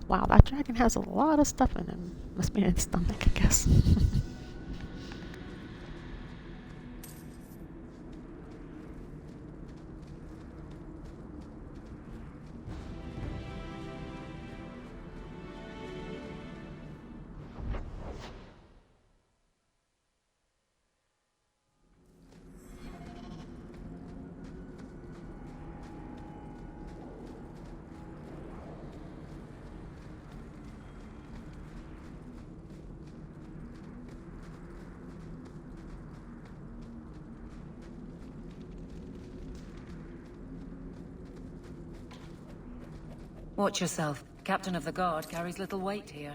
Wow, that dragon has a lot of stuff in him. Must be in its stomach, I guess. Watch yourself. Captain of the Guard carries little weight here.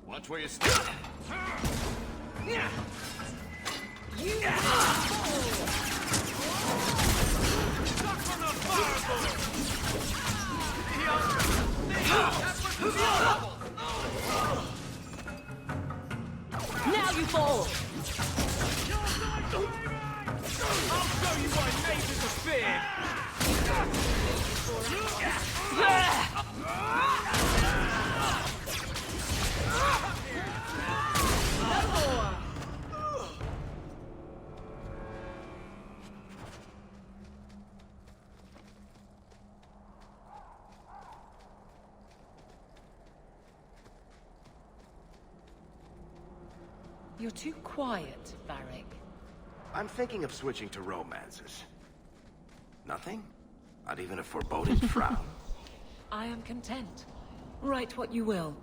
Watch where you stand. Now you fall! I'll show you why mages are feared! You're too quiet, Varric. I'm thinking of switching to romances. Nothing? Not even a foreboding frown? I am content. Write what you will.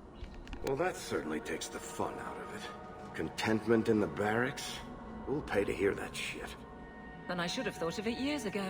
Well, that certainly takes the fun out of it. Contentment in the barracks? Who'll pay to hear that shit? Then I should have thought of it years ago.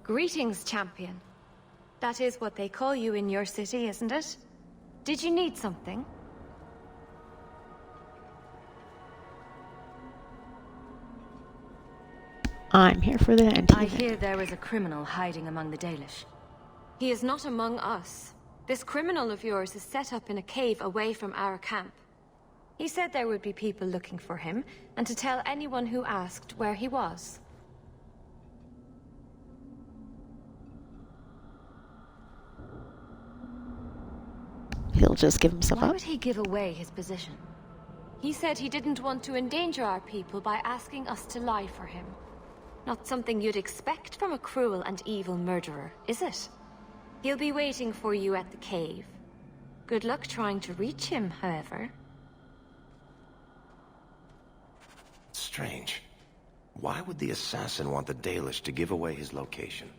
Greetings, champion. That is what they call you in your city, isn't it? Did you need something? I'm here for the end. I hear there is a criminal hiding among the Dalish. He is not among us. This criminal of yours is set up in a cave away from our camp. He said there would be people looking for him, and to tell anyone who asked where he was. He'll just give himself Why up. would he give away his position? He said he didn't want to endanger our people by asking us to lie for him. Not something you'd expect from a cruel and evil murderer, is it? He'll be waiting for you at the cave. Good luck trying to reach him, however. Strange. Why would the assassin want the Dalish to give away his location?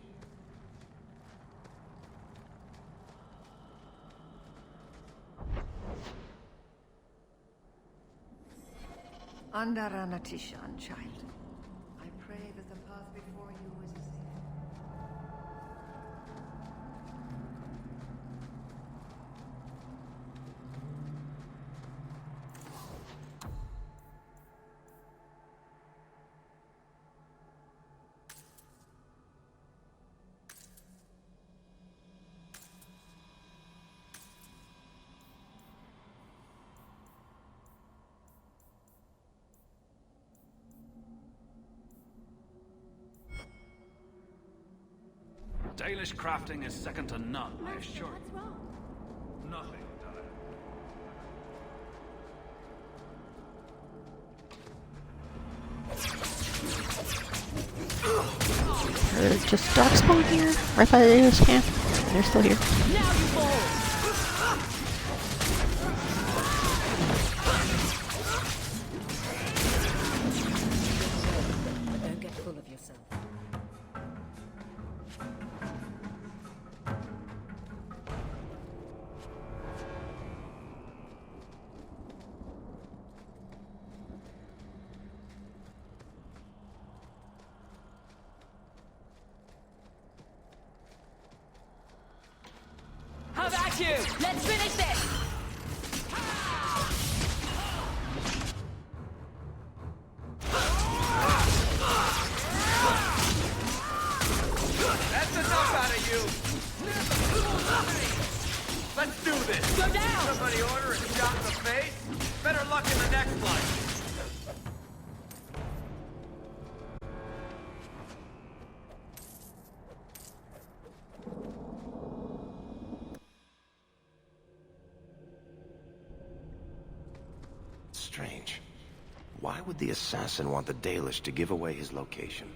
Andarana Tishan, child. I pray that the path before you is safe. Dalish crafting is second to none, I assure you. What's wrong? Nothing, Just darkspawn here, right by the Daedalus camp. They're still here. Now you fall! Don't get full of yourself. How about you? Let's finish this! That's enough out of you! Let's do this! Go down! Somebody order a shot in the face? Better luck in the next one! Strange. Why would the assassin want the Dalish to give away his location?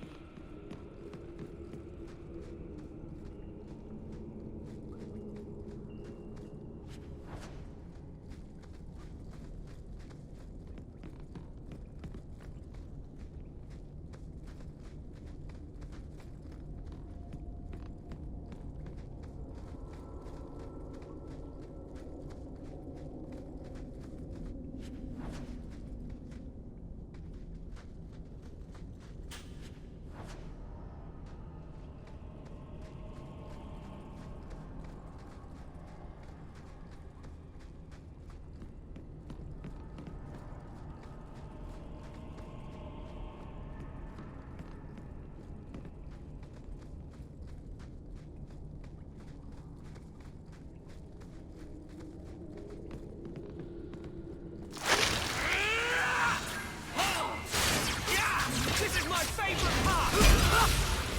This is my favorite part!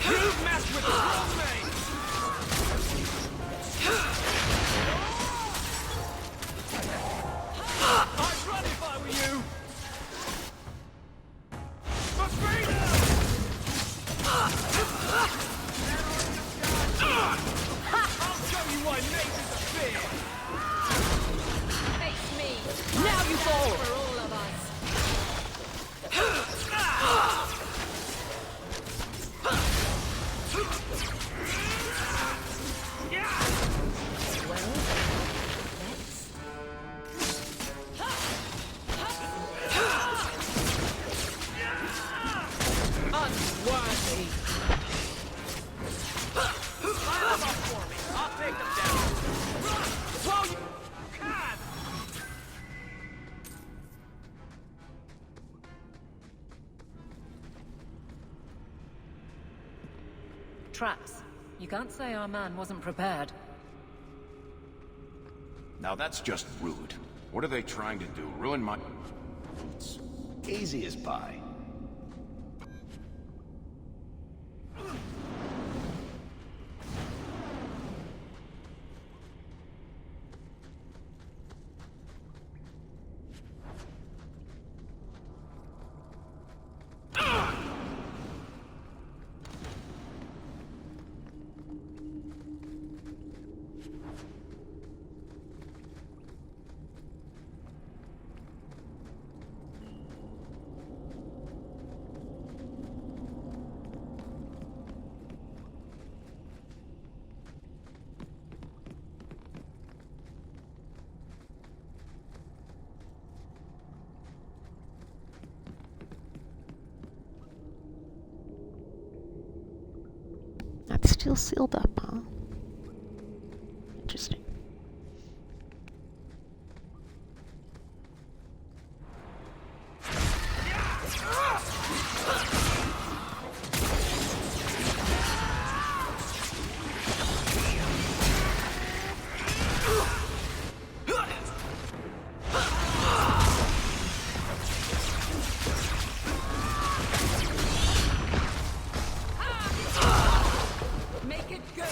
You've messed with the wrong mate! I'd run if I were you! For freedom! I'll show you why mages are feared! Face me! Now you fall! For all of us! Unworthy! Line them up for me! I'll take them down! While you can! Traps. You can't say our man wasn't prepared. Now that's just rude. What are they trying to do? Ruin my... Easy as pie. That's still sealed up, huh? Interesting. Make it good!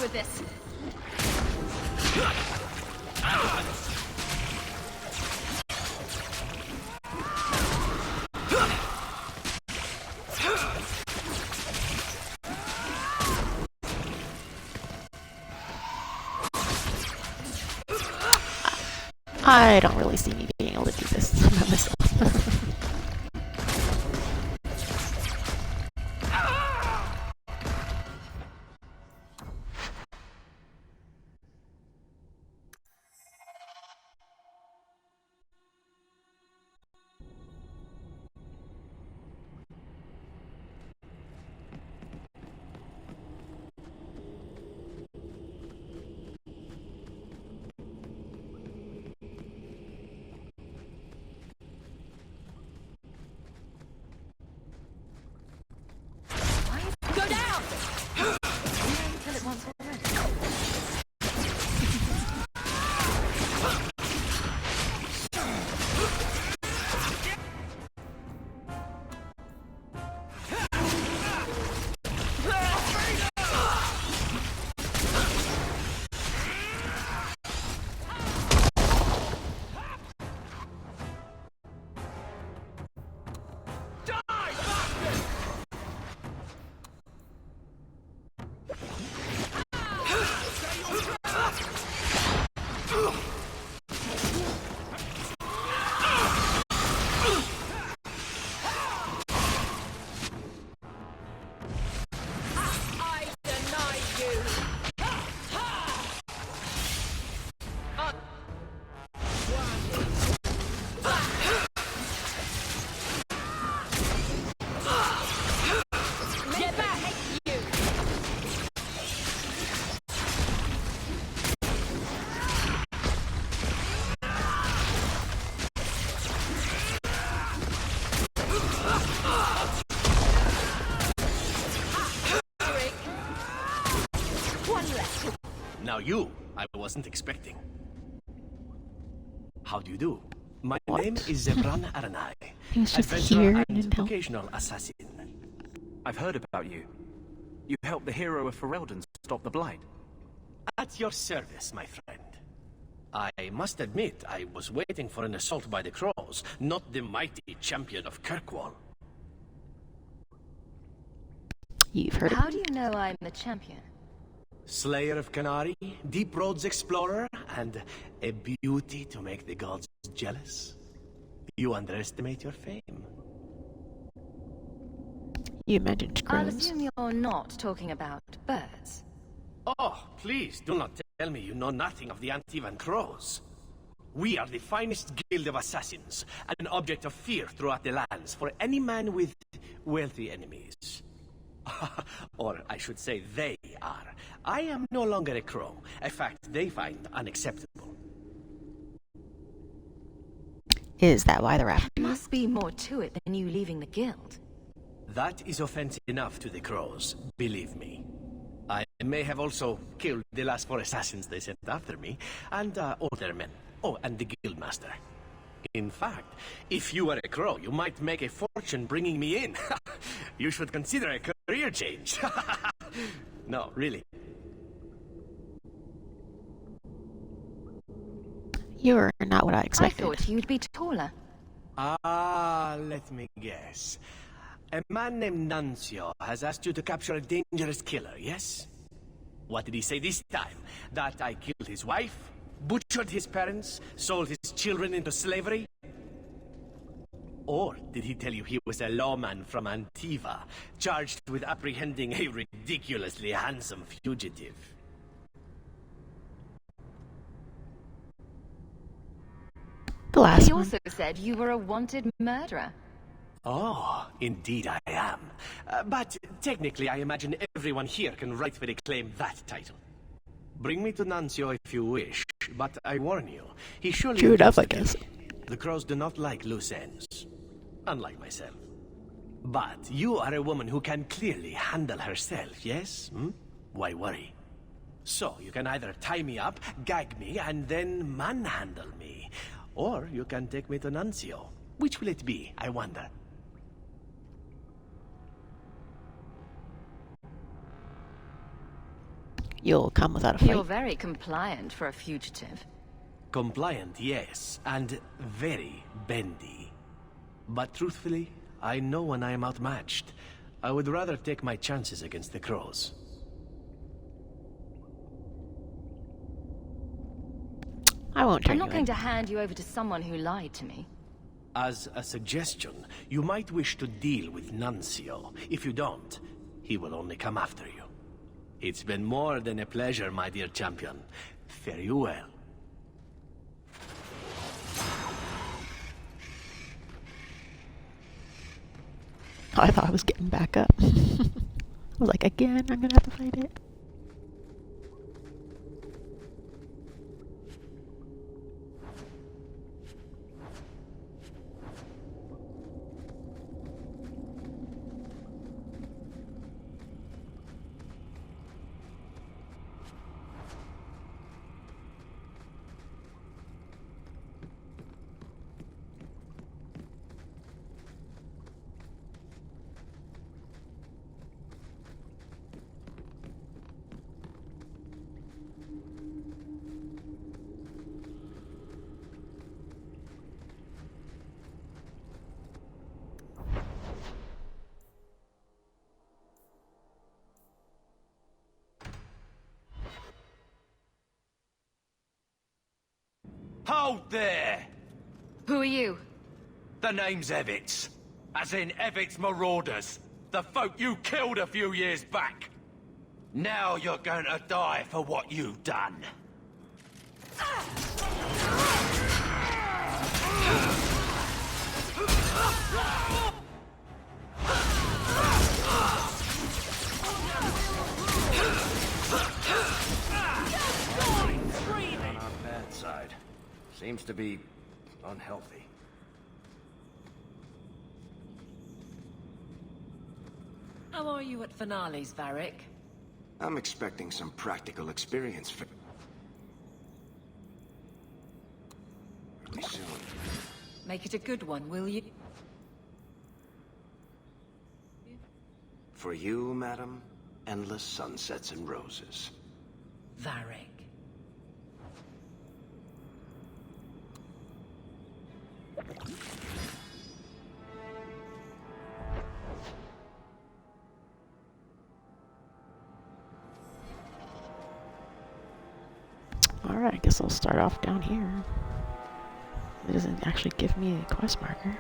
With this. I don't really see me being able to do this by myself. Now you, I wasn't expecting. How do you do? My name is Zebran Aranai, adventurer and occasional assassin. I've heard about you. You helped the hero of Ferelden stop the Blight. At your service, my friend. I must admit, I was waiting for an assault by the crows, not the mighty champion of Kirkwall. You've heard How do you know I'm the champion? Slayer of Canary, Deep Roads Explorer, and a beauty to make the gods jealous. You underestimate your fame. You mentioned I'll crows. assume you're not talking about birds. Oh, please do not tell me you know nothing of the Antivan Crows. We are the finest guild of assassins, and an object of fear throughout the lands for any man with wealthy enemies. Or I should say they are. I am no longer a crow, a fact they find unacceptable. Is that why the rap? There must be more to it than you leaving the guild. That is offensive enough to the crows, believe me. I may have also killed the last 4 assassins they sent after me, and all their men. Oh, and the guildmaster. In fact, if you were a crow, you might make a fortune bringing me in. You should consider a career change. No, really. You're not what I I expected. thought you'd be taller. Let me guess. A man named Nuncio has asked you to capture a dangerous killer, yes? What did he say this time? That I killed his wife? Butchered his parents? Sold his children into slavery? Or did he tell you he was a lawman from Antiva, charged with apprehending a ridiculously handsome fugitive? The last He one. also said you were a wanted murderer. Oh, indeed I am. But technically, I imagine everyone here can rightfully claim that title. Bring me to Nuncio if you wish, but I warn you, he surely... True enough, I intends to guess. kill me. The crows do not like loose ends, unlike myself. But you are a woman who can clearly handle herself, yes? Why worry? So, you can either tie me up, gag me, and then manhandle me. Or you can take me to Nuncio. Which will it be, I wonder? You'll come without a fight. You're very compliant for a fugitive. Compliant, yes, and very bendy. But truthfully, I know when I am outmatched. I would rather take my chances against the crows. I won't turn I'm you not going in. to hand you over to someone who lied to me. As a suggestion, you might wish to deal with Nuncio. If you don't, he will only come after you. It's been more than a pleasure, my dear champion. Fare you well. I thought I was getting back up. I was like, again, I'm gonna have to fight it. Hold there! Who are you? The name's Evitz. As in Evitz Marauders. The folk you killed a few years back. Now you're going to die for what you've done. On our bad side. Seems to be unhealthy. How are you at finales, Varric? I'm expecting some practical experience for me soon. Make it a good one, will you? For you, madam, endless sunsets and roses. Varric. Alright, I guess I'll start off down here. It doesn't actually give me a quest marker.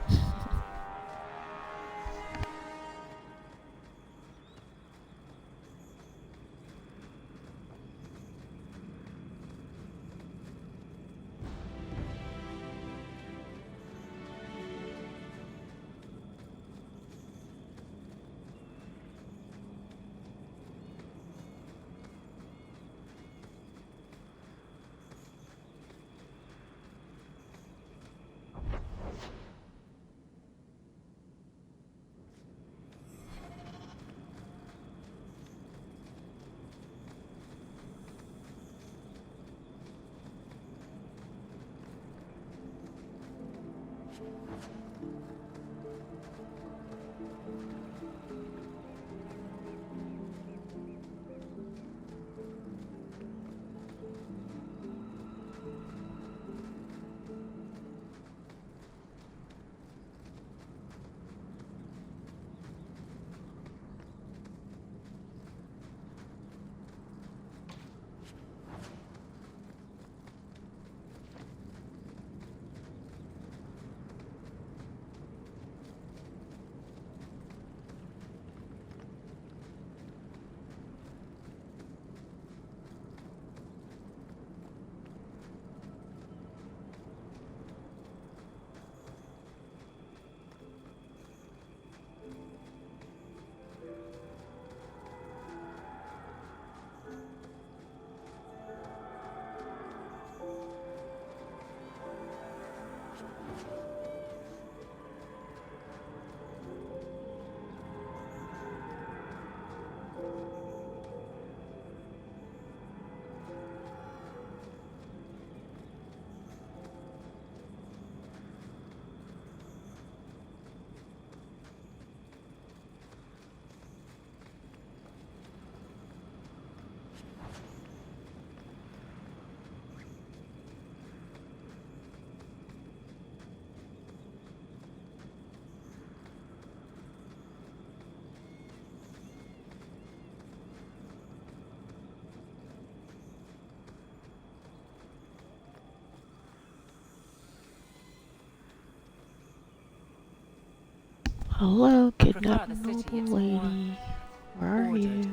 Hello, kidnapped noble lady. Where are you?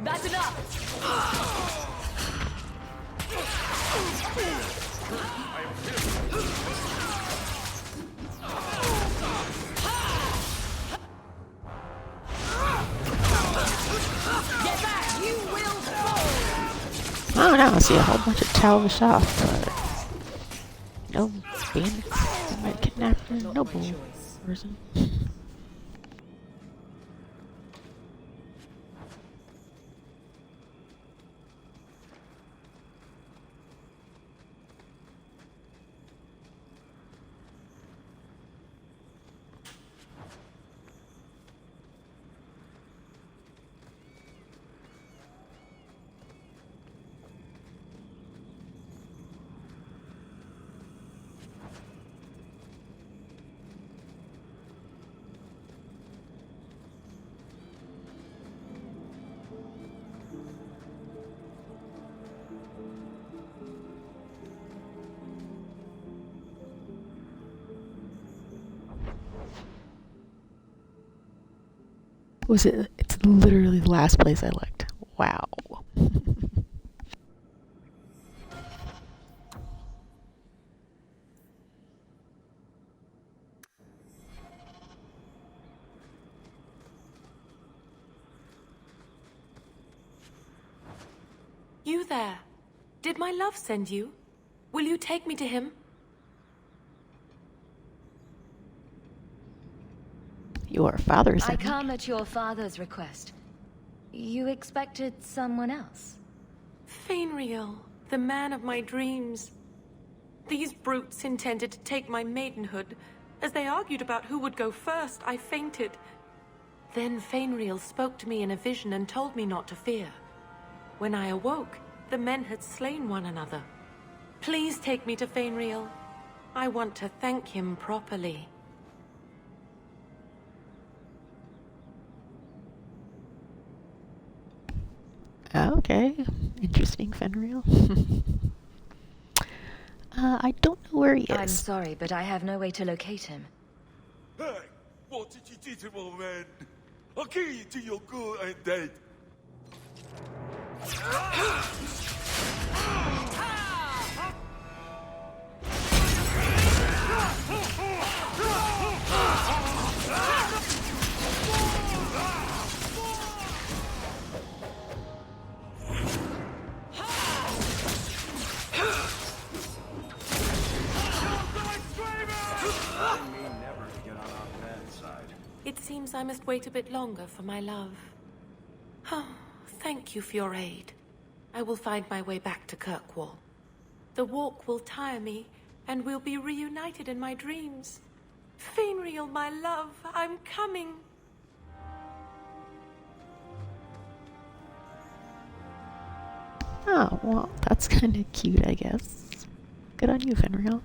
That's enough! Get back! You will fall! Oh, now I see a whole bunch of childish off, but no bandits. Somebody kidnapped a noble person. Was it? It's literally the last place I looked. Wow. You there. Did my love send you? Will you take me to him? Your father's I come at your father's request. You expected someone else? Fainriel, the man of my dreams. These brutes intended to take my maidenhood. As they argued about who would go first, I fainted. Then Fainriel spoke to me in a vision and told me not to fear. When I awoke, the men had slain one another. Please take me to Fainriel. I want to thank him properly. Okay, interesting, Fenrir. I don't know where he is. I'm sorry, but I have no way to locate him. Hey, what did you do to my man? I'll kill you till you're good and dead. It seems I must wait a bit longer for my love. Oh, thank you for your aid. I will find my way back to Kirkwall. The walk will tire me, and we'll be reunited in my dreams. Fainriel, my love, I'm coming. Oh, well, that's kind of cute, I guess. Good on you, Fenrir.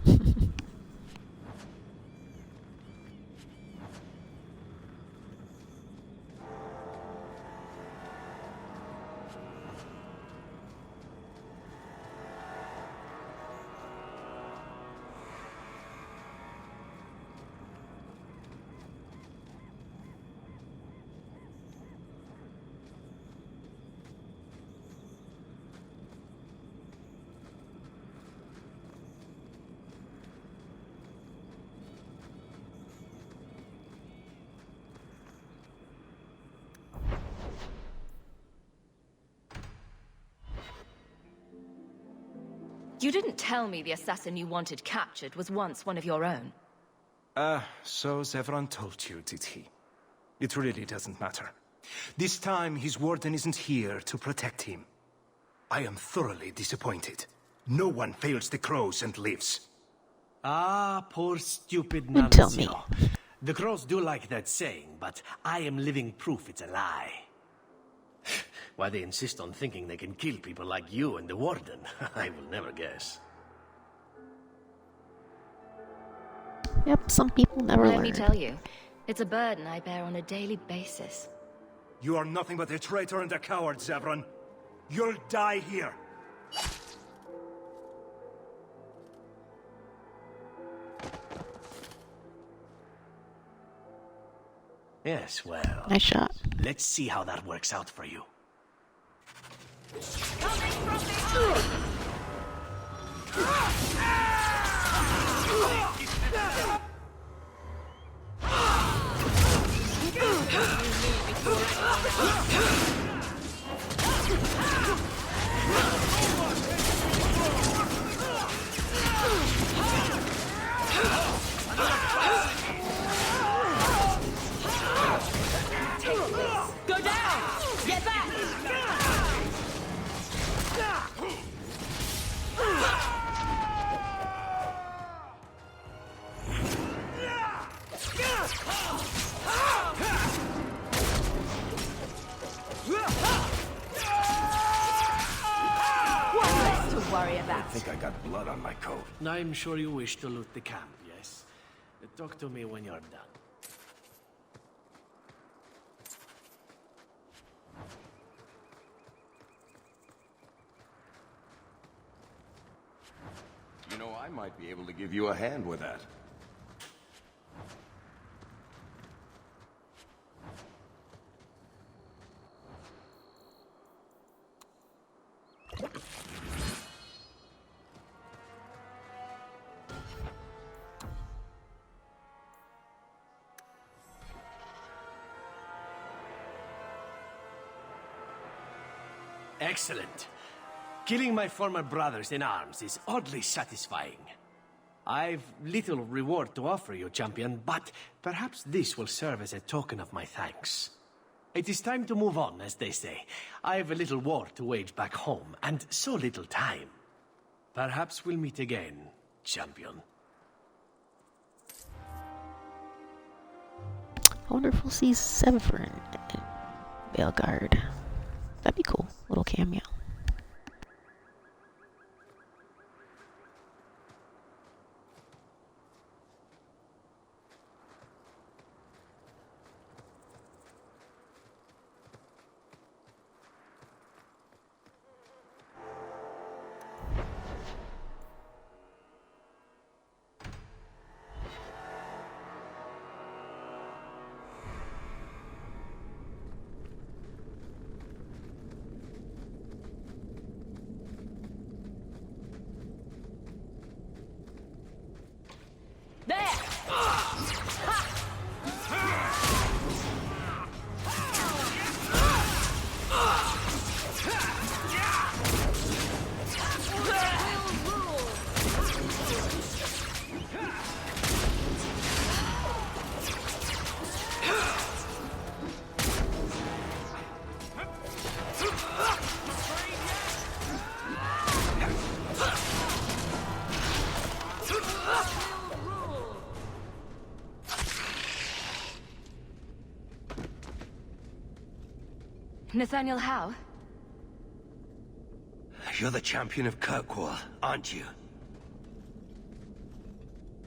You didn't tell me the assassin you wanted captured was once one of your own. So Zevran told you, did he? It really doesn't matter. This time, his warden isn't here to protect him. I am thoroughly disappointed. No one fails the crows and lives. Ah, poor stupid Tell me. Nancio. The crows do like that saying, but I am living proof it's a lie. Why they insist on thinking they can kill people like you and the warden, I will never guess. Yep, some people never learn. Let me tell you, it's a burden I bear on a daily basis. You are nothing but a traitor and a coward, Zevran. You'll die here. Yes, well... Nice shot. Let's see how that works out for you. Go down! Get back! What less to worry about? I think I got blood on my coat. I'm sure you wish to loot the camp, yes? Talk to me when you're done. You know, I might be able to give you a hand with that. Excellent. Killing my former brothers in arms is oddly satisfying. I've little reward to offer you, champion, but perhaps this will serve as a token of my thanks. It is time to move on, as they say. I have a little war to wage back home, and so little time. Perhaps we'll meet again, champion. I wonder if we'll see Severin in Veilguard. That'd be cool. Little cameo. Nathaniel Howe? You're the champion of Kirkwall, aren't you?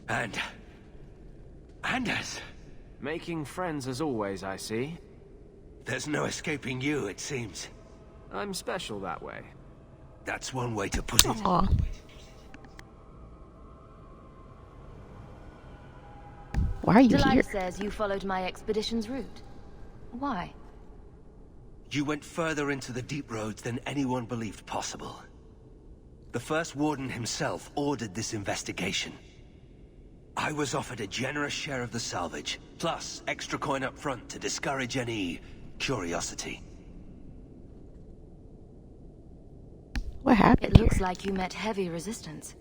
And us. Making friends as always, I see. There's no escaping you, it seems. I'm special that way. That's one way to put it. Aww. Why are you Delilah here? says you followed my expedition's route. Why? You went further into the deep roads than anyone believed possible. The first warden himself ordered this investigation. I was offered a generous share of the salvage, plus extra coin up front to discourage any curiosity. What happened It looks like you met heavy resistance.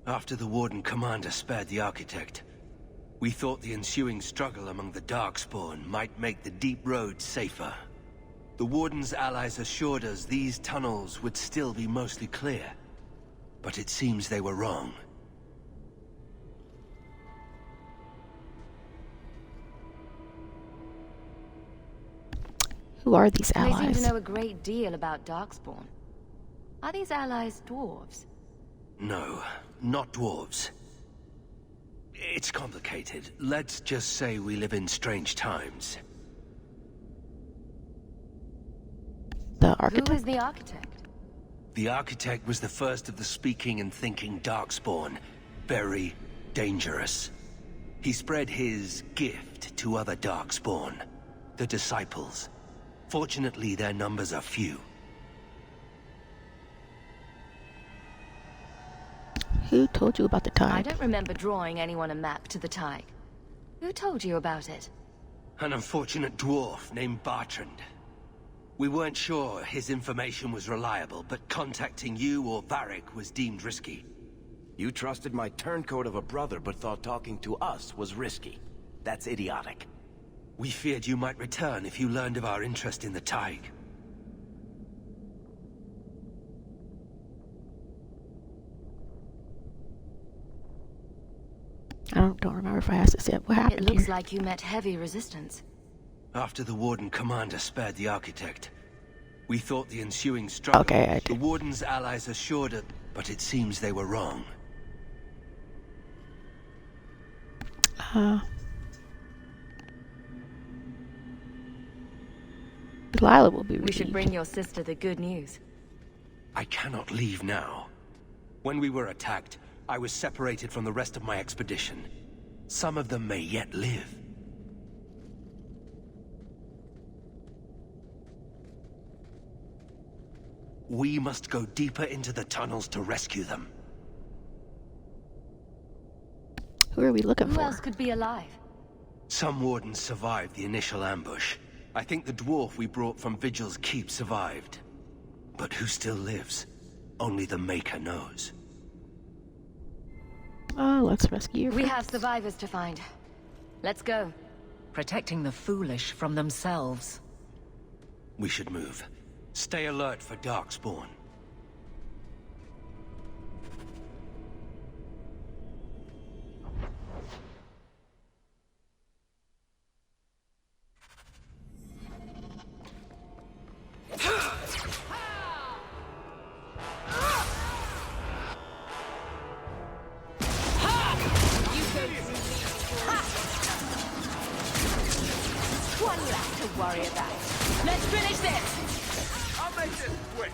After the Warden Commander spared the Architect, we thought the ensuing struggle among the Darkspawn might make the deep roads safer. The Warden's allies assured us these tunnels would still be mostly clear, but it seems they were wrong. Who are these They seem allies? to know a great deal about Darkspawn. Are these allies dwarves? No, not dwarves. It's complicated. Let's just say we live in strange times. The Architect? Who is the Architect? The Architect was the first of the speaking and thinking Darkspawn. Very dangerous. He spread his gift to other Darkspawn, the Disciples. Fortunately, their numbers are few. Who told you about the I tide? don't remember drawing anyone a map to the Tig. Who told you about it? An unfortunate dwarf named Bartrand. We weren't sure his information was reliable, but contacting you or Varric was deemed risky. You trusted my turncoat of a brother, but thought talking to us was risky. That's idiotic. We feared you might return if you learned of our interest in the Tig. I don't remember if I asked this yet. What happened It looks here? like you met heavy resistance. After the Warden Commander spared the Architect, we thought the ensuing struggle... Okay, the Warden's allies assured us, but it seems they were wrong. Delilah will be We should relieved. bring your sister the good news. I cannot leave now. When we were attacked, I was separated from the rest of my expedition. Some of them may yet live. We must go deeper into the tunnels to rescue them. Who are we looking Who for? else could be alive? Some wardens survived the initial ambush. I think the dwarf we brought from Vigil's Keep survived. But who still lives? Only the Maker knows. Oh, let's rescue your We friends. have survivors to find. Let's go. Protecting the foolish from themselves. We should move. Stay alert for Darkspawn. One left to worry about. Let's finish this! I'll make this quick.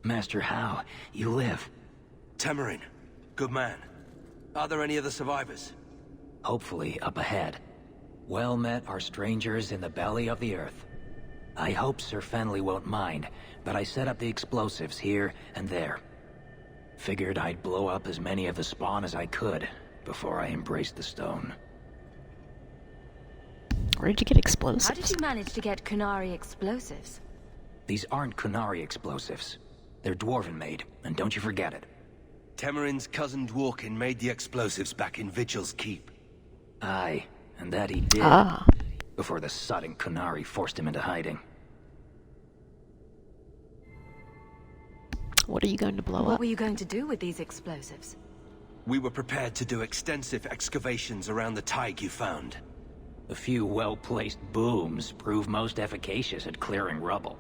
Master How, you live. Tamarin, good man. Are there any other survivors? Hopefully up ahead. Well met are strangers in the belly of the earth. I hope Sir Fenley won't mind, but I set up the explosives here and there. Figured I'd blow up as many of the spawn as I could before I embraced the stone. Where did you get explosives? How did you manage to get Kunari explosives? These aren't Kunari explosives. They're dwarven made, and don't you forget it. Tamarin's cousin Dworkin made the explosives back in Vigil's Keep. Aye, and that he did. Ah. Before the sudden Kunari forced him into hiding. What are you going to blow What up? were you going to do with these explosives? We were prepared to do extensive excavations around the Tig you found. A few well-placed booms prove most efficacious at clearing rubble.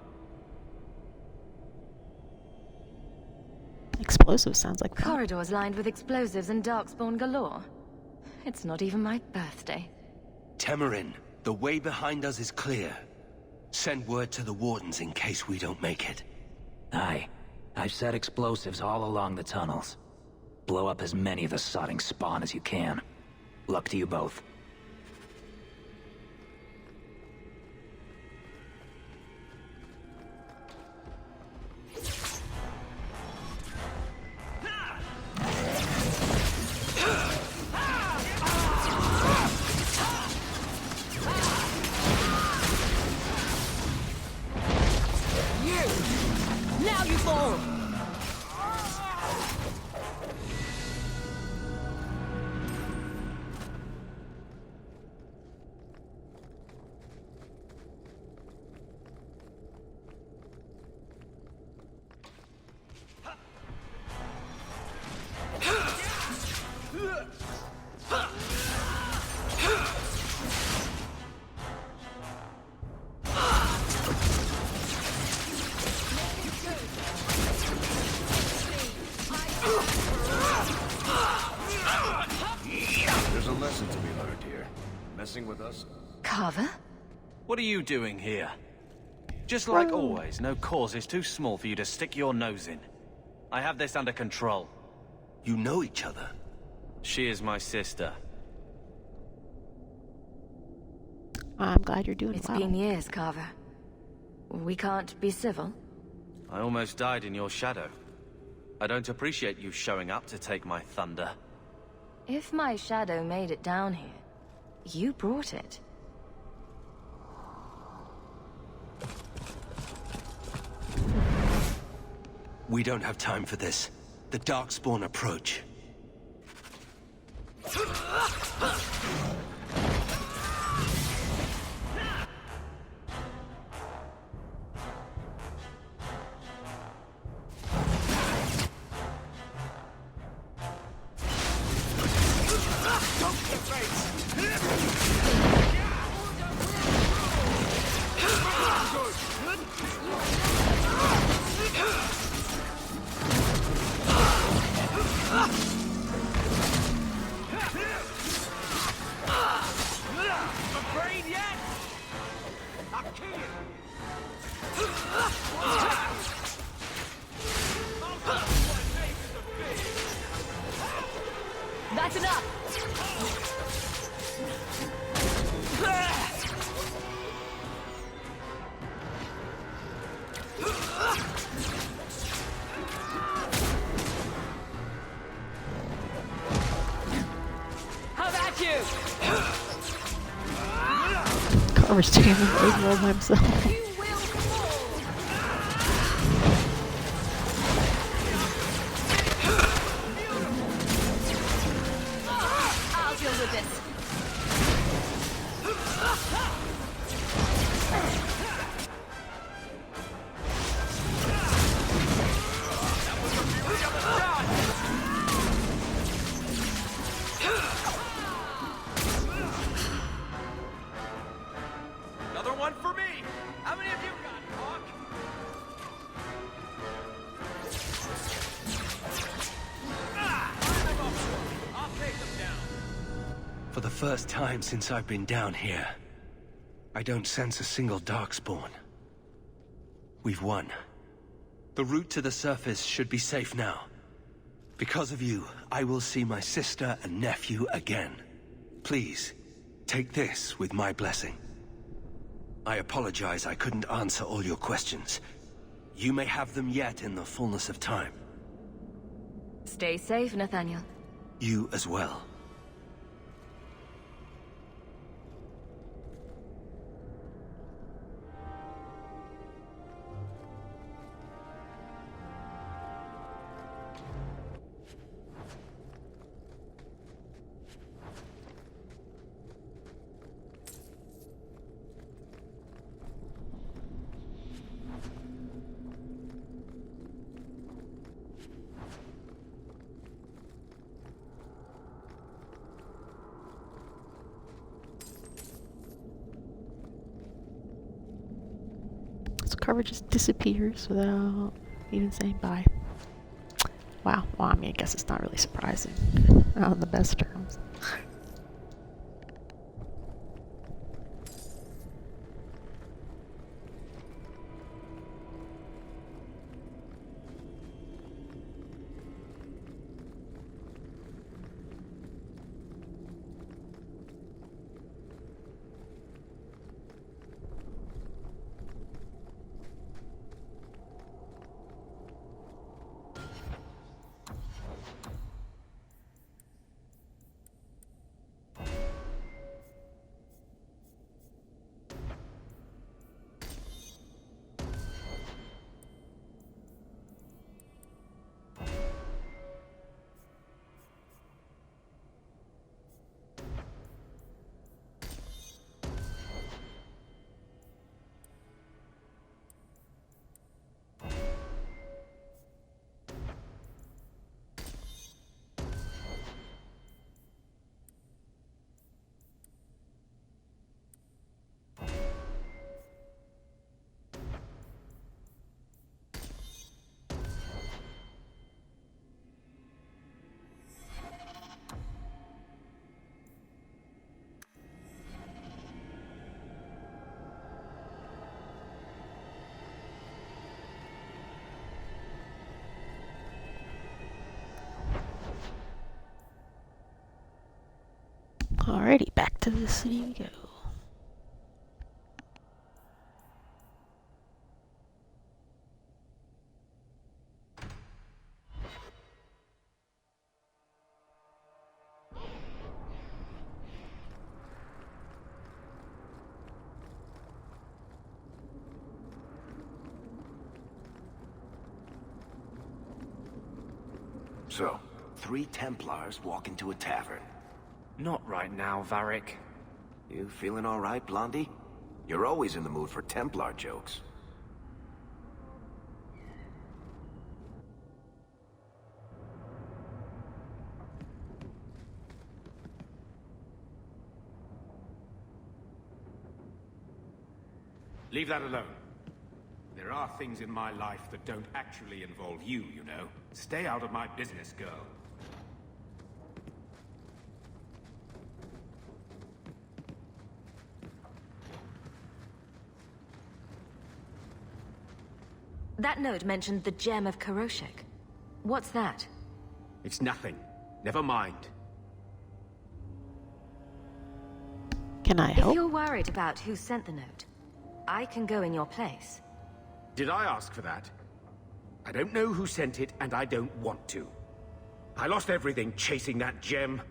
Explosives sounds like fun. Corridors lined with explosives and darkspawn galore. It's not even my birthday. Tamarin, the way behind us is clear. Send word to the Wardens in case we don't make it. Aye. I've set explosives all along the tunnels. Blow up as many of the sodding spawn as you can. Luck to you both. Now you fall! There's a lesson to be learned here. Messing with us? Carver? What are you doing here? Just like always, no cause is too small for you to stick your nose in. I have this under control. You know each other? She is my sister. I'm glad you're doing It's well. been years, Carver. We can't be civil? I almost died in your shadow. I don't appreciate you showing up to take my thunder. If my shadow made it down here, you brought it. We don't have time for this. The Darkspawn approach. That's enough! How about you? Carver's taking a big roll by himself. I'll deal with this. Another one for me! How many of you got, Hawk? I'll take them down. For the first time since I've been down here, I don't sense a single Darkspawn. We've won. The route to the surface should be safe now. Because of you, I will see my sister and nephew again. Please, take this with my blessing. I apologize I couldn't answer all your questions. You may have them yet in the fullness of time. Stay safe, Nathaniel. You as well. So Carver just disappears without even saying bye. Wow. Well, I mean, I guess it's not really surprising. Not on the best terms. Alrighty, back to the city we go. So, 3 Templars walk into a tavern. Not right now, Varric. You feeling all right, Blondie? You're always in the mood for Templar jokes. Leave that alone. There are things in my life that don't actually involve you, you know. Stay out of my business, girl. That note mentioned the Gem of Karoshek. What's that? It's nothing. Never mind. Can I help? If you're worried about who sent the note, I can go in your place. Did I ask for that? I don't know who sent it, and I don't want to. I lost everything chasing that gem.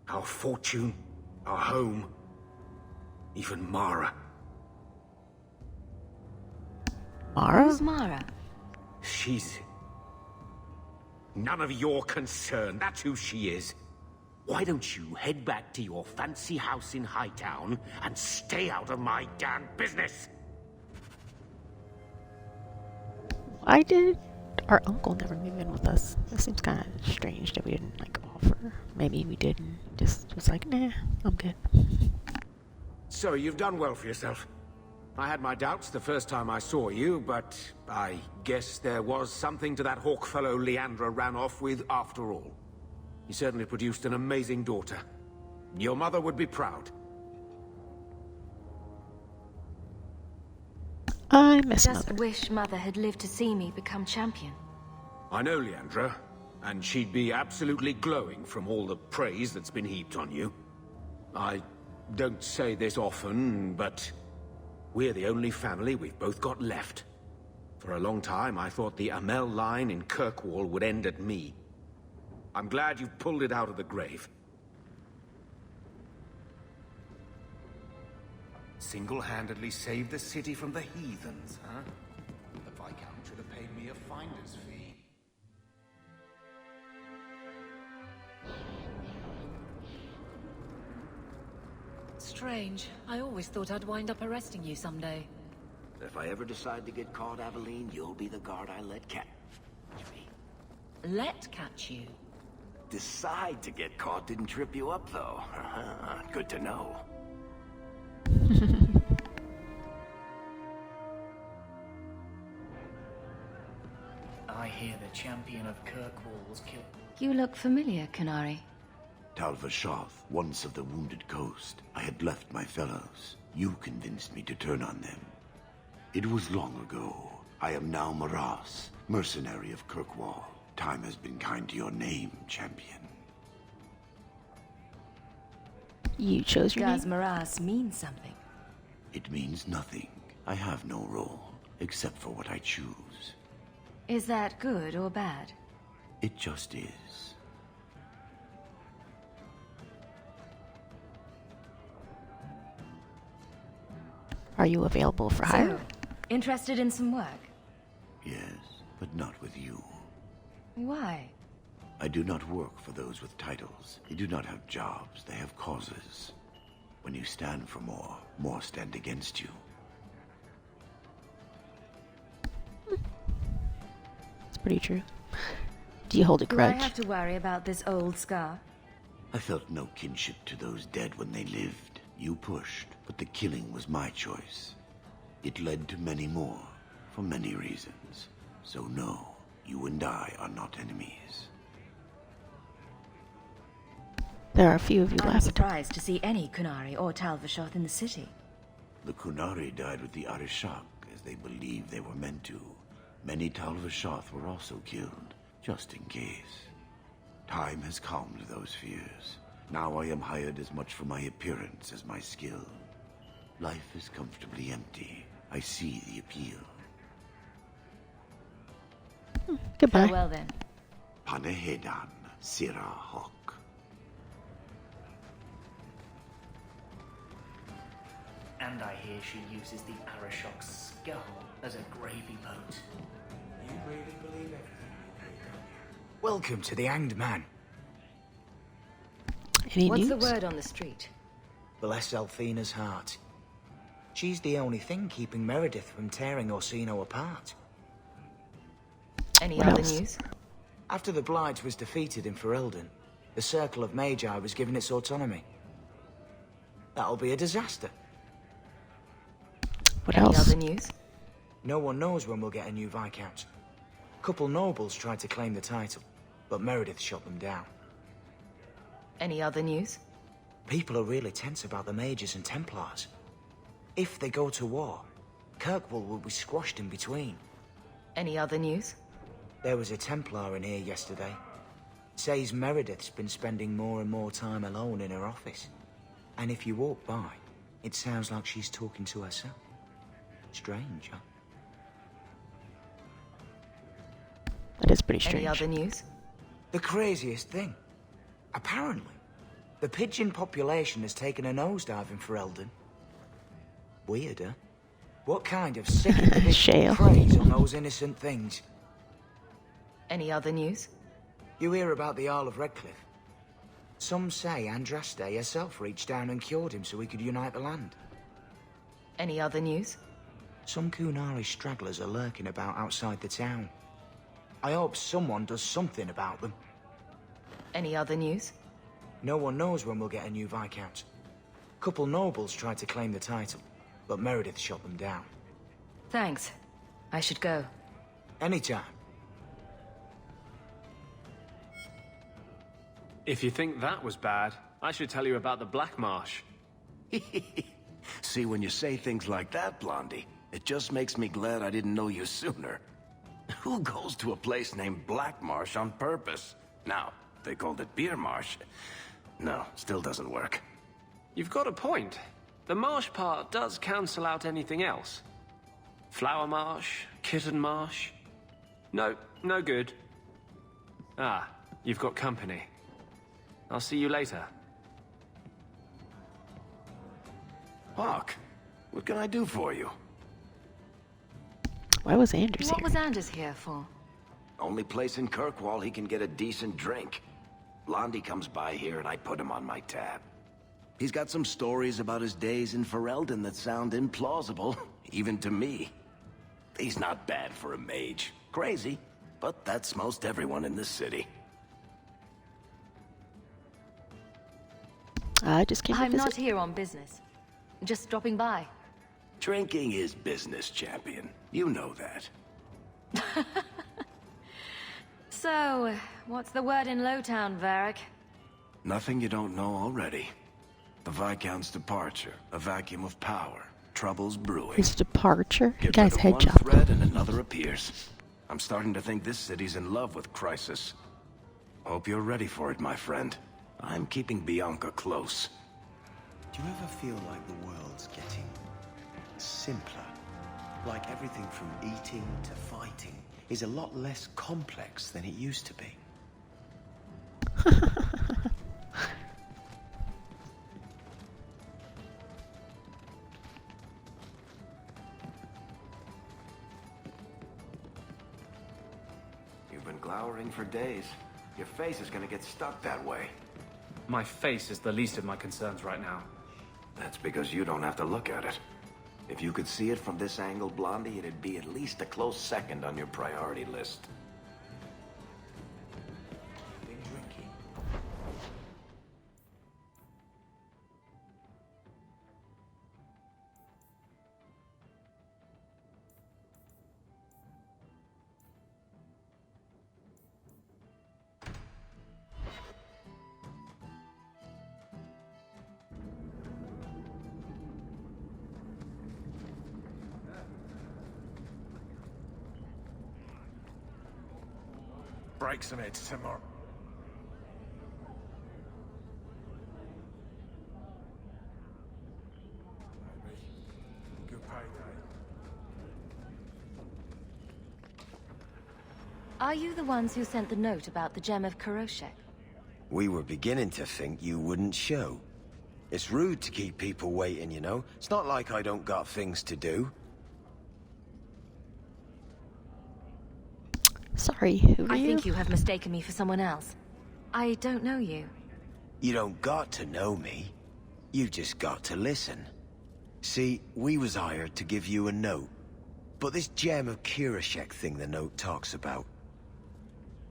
Our fortune, our home, even Mara. Mara? Who's Mara? She's... none of your concern. That's who she is. Why don't you head back to your fancy house in Hightown and stay out of my damn business? Why did our uncle never move in with us? That seems kind of strange that we didn't, like, offer. Maybe we didn't. Just was like, nah, I'm good. So, you've done well for yourself. I had my doubts the first time I saw you, but I guess there was something to that hawk fellow Leandra ran off with after all. He certainly produced an amazing daughter. Your mother would be proud. I miss Just Mother. wish Mother had lived to see me become champion. I know Leandra, and she'd be absolutely glowing from all the praise that's been heaped on you. I don't say this often, but we're the only family we've both got left. For a long time, I thought the Amel line in Kirkwall would end at me. I'm glad you've pulled it out of the grave. Single-handedly saved the city from the heathens, huh? The Viscount should have paid me a finder's fee. Strange. I always thought I'd wind up arresting you someday. If I ever decide to get caught, Aveline, you'll be the guard I let catch me. Let catch you? Decide to get caught didn't trip you up, though. Good to know. I hear the champion of Kirkwall was killed. You look familiar, Canary. Talvashoth, once of the Wounded Coast. I had left my fellows. You convinced me to turn on them. It was long ago. I am now Maras, mercenary of Kirkwall. Time has been kind to your name, champion. You chose your Does name? Maras mean something? It means nothing. I have no role, except for what I choose. Is that good or bad? It just is. Are you available for hire? So, interested in some work? Yes, but not with you. Why? I do not work for those with titles. They do not have jobs, they have causes. When you stand for more, more stand against you. It's pretty true. Do you hold a Do grudge? I have to worry about this old scar? I felt no kinship to those dead when they lived. You pushed, but the killing was my choice. It led to many more, for many reasons. So no, you and I are not enemies. There are a few of you I'm left. surprised to see any Kunari or Talvashoth in the city. The Kunari died with the Arishak, as they believed they were meant to. Many Talvashoth were also killed, just in case. Time has calmed those fears. Now I am hired as much for my appearance as my skill. Life is comfortably empty. I see the appeal. Goodbye. Farewell then. Panehedan, Sira Hawk. And I hear she uses the Arashok's skull as a gravy boat. You really believe everything you hear, don't you? Welcome to the Hanged Man. What's the word on the street? Bless Althena's heart. She's the only thing keeping Meredith from tearing Orsino apart. Any other news? After the Blight was defeated in Ferelden, the Circle of Magi was given its autonomy. That'll be a disaster. What else? Any other news? No one knows when we'll get a new Viscount. Couple nobles tried to claim the title, but Meredith shot them down. Any other news? People are really tense about the Mages and Templars. If they go to war, Kirkwall will be squashed in between. Any other news? There was a Templar in here yesterday. Says Meredith's been spending more and more time alone in her office. And if you walk by, it sounds like she's talking to herself. Strange, huh? That is pretty strange. Any other news? The craziest thing. Apparently, the pigeon population has taken a nosedive in Ferelden. Weird, huh? What kind of sick individual preys on those innocent things? Any other news? You hear about the Isle of Redcliffe? Some say Andraste herself reached down and cured him so he could unite the land. Any other news? Some Kunari stragglers are lurking about outside the town. I hope someone does something about them. Any other news? No one knows when we'll get a new Viscount. Couple nobles tried to claim the title, but Meredith shot them down. Thanks. I should go. Anytime. If you think that was bad, I should tell you about the Black Marsh. See, when you say things like that, Blondie, it just makes me glad I didn't know you sooner. Who goes to a place named Black Marsh on purpose? Now, they called it Beer Marsh. No, still doesn't work. You've got a point. The marsh part does cancel out anything else. Flower Marsh, Kitten Marsh. No, no good. Ah, you've got company. I'll see you later. Hawk, what can I do for you? Why was Anders What here? was Anders here for? Only place in Kirkwall he can get a decent drink. Blondie comes by here and I put him on my tab. He's got some stories about his days in Ferelden that sound implausible, even to me. He's not bad for a mage. Crazy, but that's most everyone in this city. I just came to I'm visit. not here on business. Just dropping by. Drinking is business, champion. You know that. So, what's the word in Lowtown, Varric? Nothing you don't know already. The Viscount's departure, a vacuum of power, troubles brewing. His departure? The Get guy's rid of head one chopped. thread and another appears. I'm starting to think this city's in love with Crisis. Hope you're ready for it, my friend. I'm keeping Bianca close. Do you ever feel like the world's getting simpler? Like everything from eating to fighting is a lot less complex than it used to be? You've been glowering for days. Your face is gonna get stuck that way. My face is the least of my concerns right now. That's because you don't have to look at it. If you could see it from this angle, Blondie, it'd be at least a close second on your priority list. Been drinking? Break some heads tomorrow. Maybe. Good payday. Are you the ones who sent the note about the gem of Kuroshek? We were beginning to think you wouldn't show. It's rude to keep people waiting, you know? It's not like I don't got things to do. Sorry, who are I you? think you have mistaken me for someone else. I don't know you. You don't got to know me. You just got to listen. See, we was hired to give you a note. But this gem of Kirashek thing the note talks about,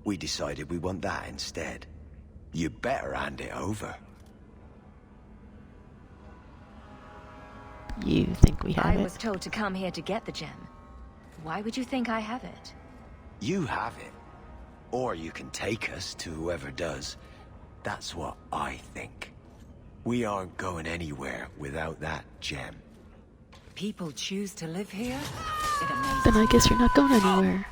we decided we want that instead. You better hand it over. You think we have I it? was told to come here to get the gem. Why would you think I have it? You have it. Or you can take us to whoever does. That's what I think. We aren't going anywhere without that gem. People choose to live here? It amazes Then I guess you're not going anywhere.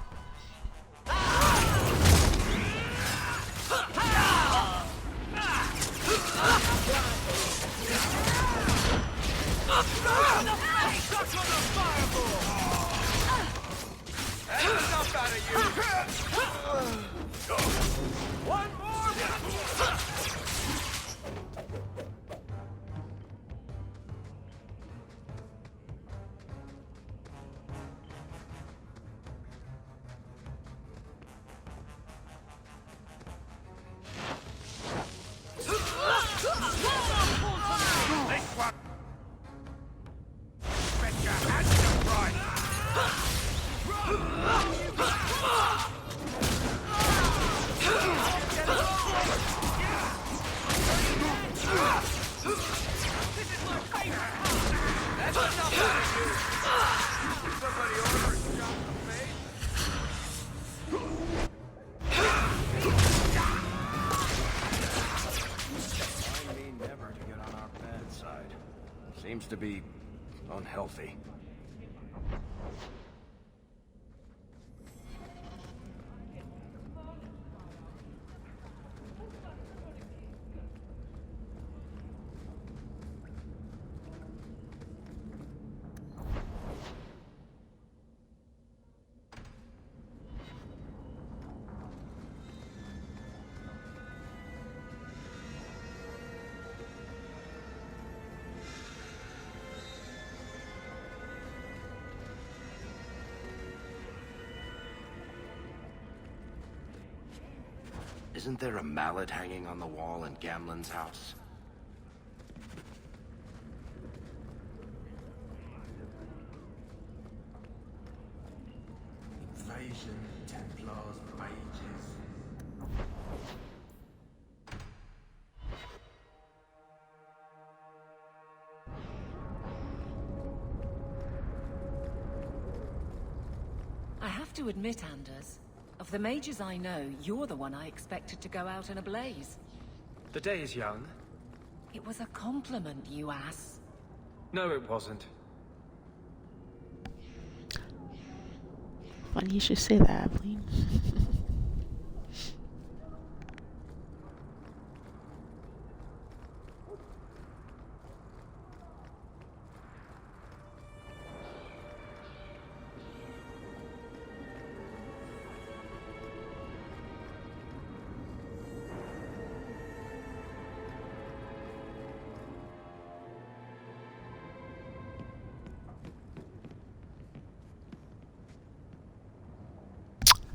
One more! Seems to be unhealthy. Isn't there a mallet hanging on the wall in Gamlen's house? Invasion, Templars, mages. I have to admit, Anders, of the mages I know, you're the one I expected to go out in a blaze. The day is young. It was a compliment, you ass. No, it wasn't. Funny you should say that, Aveline.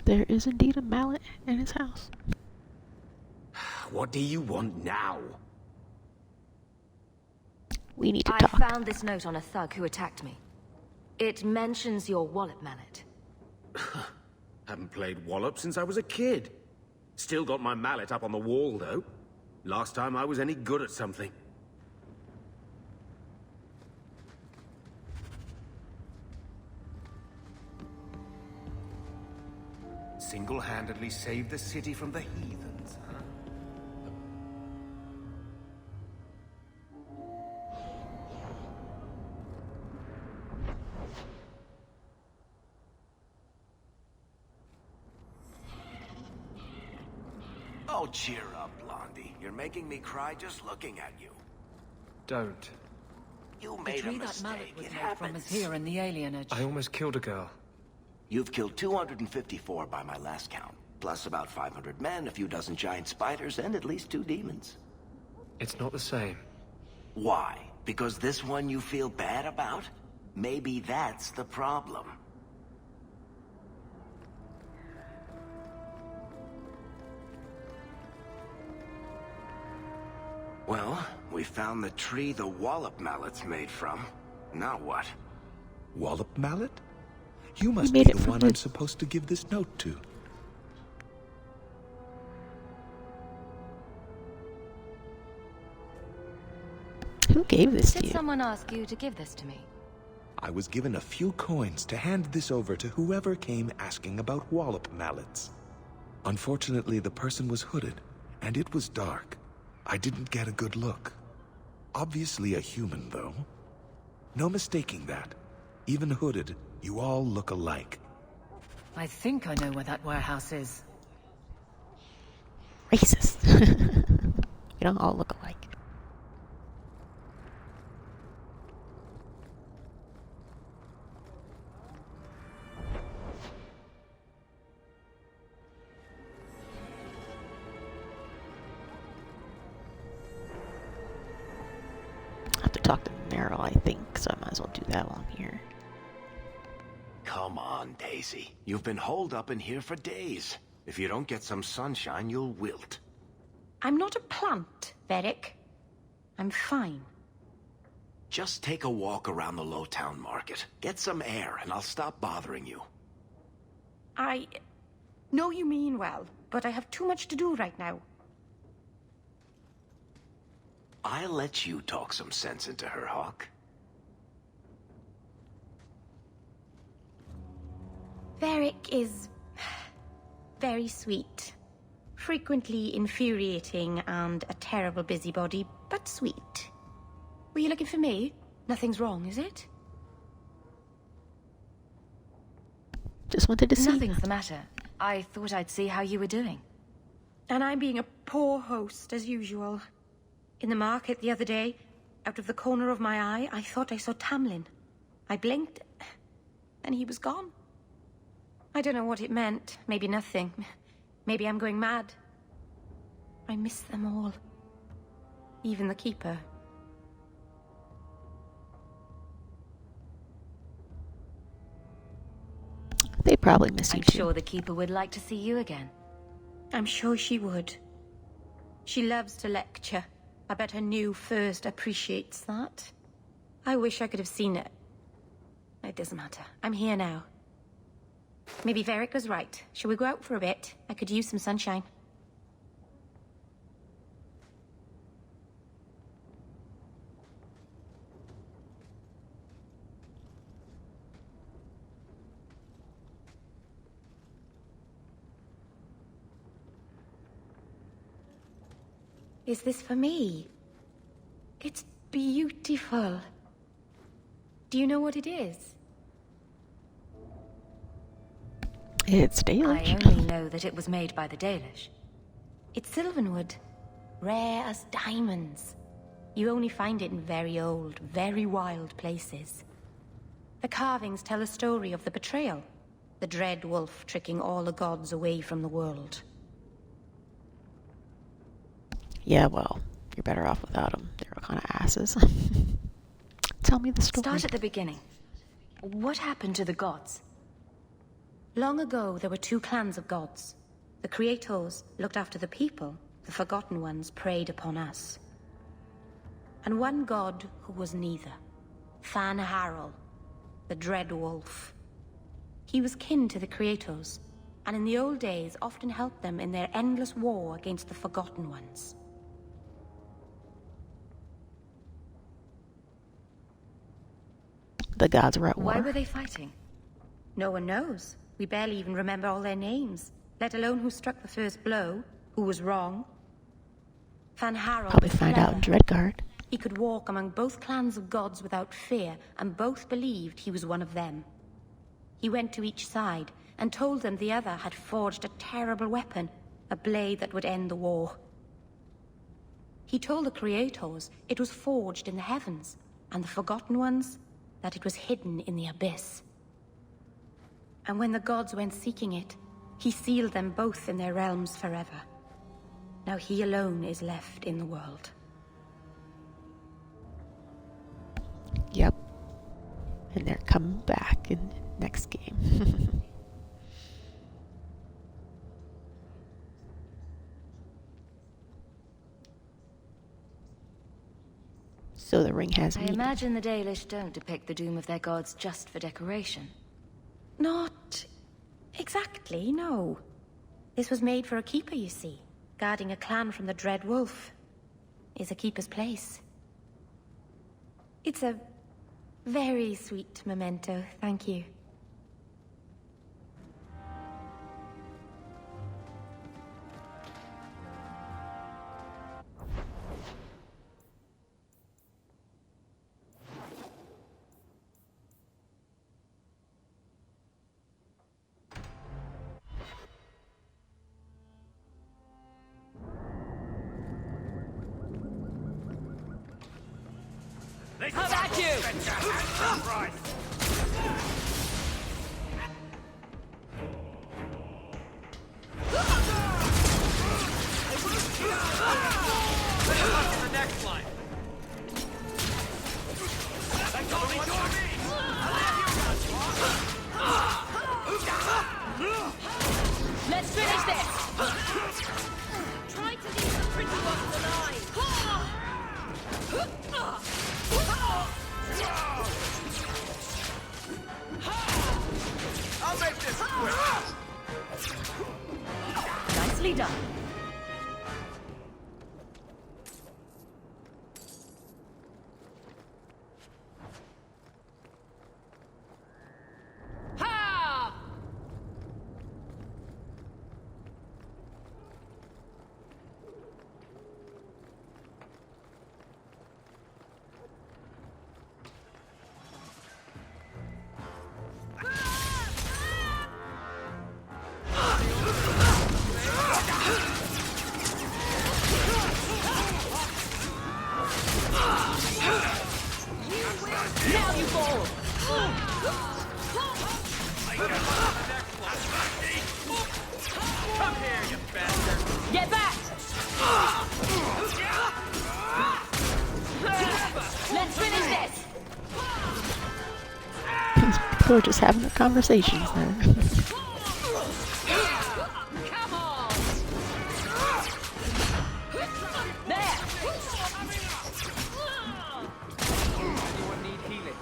There is indeed a mallet in his house. What do you want now? We need to I talk. found this note on a thug who attacked me. It mentions your wallet mallet. Haven't played Wallop since I was a kid. Still got my mallet up on the wall, though. Last time I was any good at something. Single-handedly saved the city from the heathens, huh? Oh, cheer up, Blondie. You're making me cry just looking at you. Don't. You The made a tree that mistake. mallet was It made from happens. is here in the alienage. I almost killed a girl. You've killed 254 by my last count. Plus about 500 men, a few dozen giant spiders, and at least 2 demons. It's not the same. Why? Because this one you feel bad about? Maybe that's the problem. Well, we found the tree the wallop mallet's made from. Now what? Wallop mallet? You must made be it the from one the- I'm supposed to give this note to. Who gave this to Did you? someone ask you to give this to me? I was given a few coins to hand this over to whoever came asking about wallop mallets. Unfortunately, the person was hooded, and it was dark. I didn't get a good look. Obviously a human, though. No mistaking that. Even hooded, you all look alike. I think I know where that warehouse is. Racist. We don't all look alike. I have to talk to Meryl, I think, so I might as well do that while I'm here. Come on, Daisy. You've been holed up in here for days. If you don't get some sunshine, you'll wilt. I'm not a plant, Varric. I'm fine. Just take a walk around the Lowtown Market. Get some air, and I'll stop bothering you. I know you mean well, but I have too much to do right now. I'll let you talk some sense into her, Hawk. Varric is very sweet. Frequently infuriating and a terrible busybody, but sweet. Were you looking for me? Nothing's wrong, is it? Just wanted to see. Nothing's the matter. I thought I'd see how you were doing. And I'm being a poor host, as usual. In the market the other day, out of the corner of my eye, I thought I saw Tamlin. I blinked, and he was gone. I don't know what it meant. Maybe nothing. Maybe I'm going mad. I miss them all. Even the Keeper. They probably miss you I'm too. sure the Keeper would like to see you again. I'm sure she would. She loves to lecture. I bet her new first appreciates that. I wish I could have seen it. It doesn't matter. I'm here now. Maybe Varric was right. Shall we go out for a bit? I could use some sunshine. Is this for me? It's beautiful. Do you know what it is? It's Dalish. I only know that it was made by the Dalish. It's Sylvanwood. Rare as diamonds. You only find it in very old, very wild places. The carvings tell a story of the betrayal. The dread wolf tricking all the gods away from the world. Yeah, well, you're better off without them. They're kind of asses. Tell me the story. Start at the beginning. What happened to the gods? Long ago, there were two clans of gods. The Creators looked after the people. The Forgotten Ones preyed upon us. And one god who was neither. Fan Harel, the Dread Wolf. He was kin to the Creators, and in the old days often helped them in their endless war against the Forgotten Ones. The gods were at war. Why were they fighting? No one knows. We barely even remember all their names, let alone who struck the first blow, who was wrong. Fan Harel Probably was find out in clever. Dreadguard. He could walk among both clans of gods without fear, and both believed he was one of them. He went to each side and told them the other had forged a terrible weapon, a blade that would end the war. He told the Creators it was forged in the heavens, and the Forgotten Ones that it was hidden in the abyss. And when the gods went seeking it, he sealed them both in their realms forever. Now he alone is left in the world. Yep. And they're coming back in next game. So the ring has I meaning. imagine the Dalish don't depict the doom of their gods just for decoration. Not exactly, no. This was made for a keeper, you see. Guarding a clan from the Dread Wolf is a keeper's place. It's a very sweet memento, thank you. How about you? Let's finish this! Try to leave the pretty ones alive. I'll make this quick. Nicely done. Ha! Now you fall! Come here, you bastard! Get back! Let's finish this! People are just having their conversations there. Come on! There! Anyone need healing?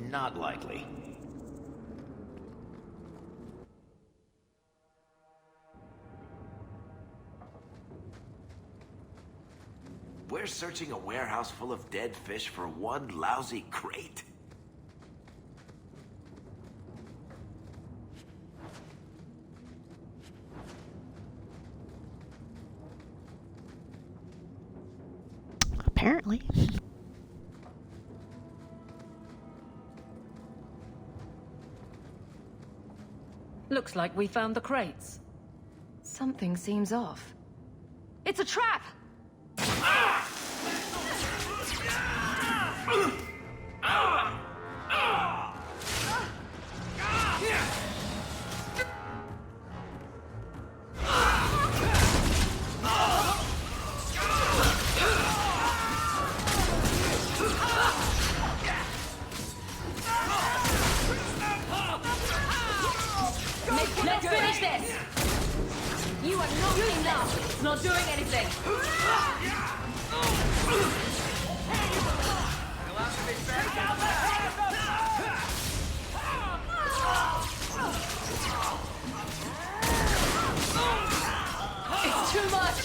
Not likely. We're searching a warehouse full of dead fish for one lousy crate. Apparently. Looks like we found the crates. Something seems off. It's a trap! Let's finish this! You are not enough! It's not doing anything! It's too much!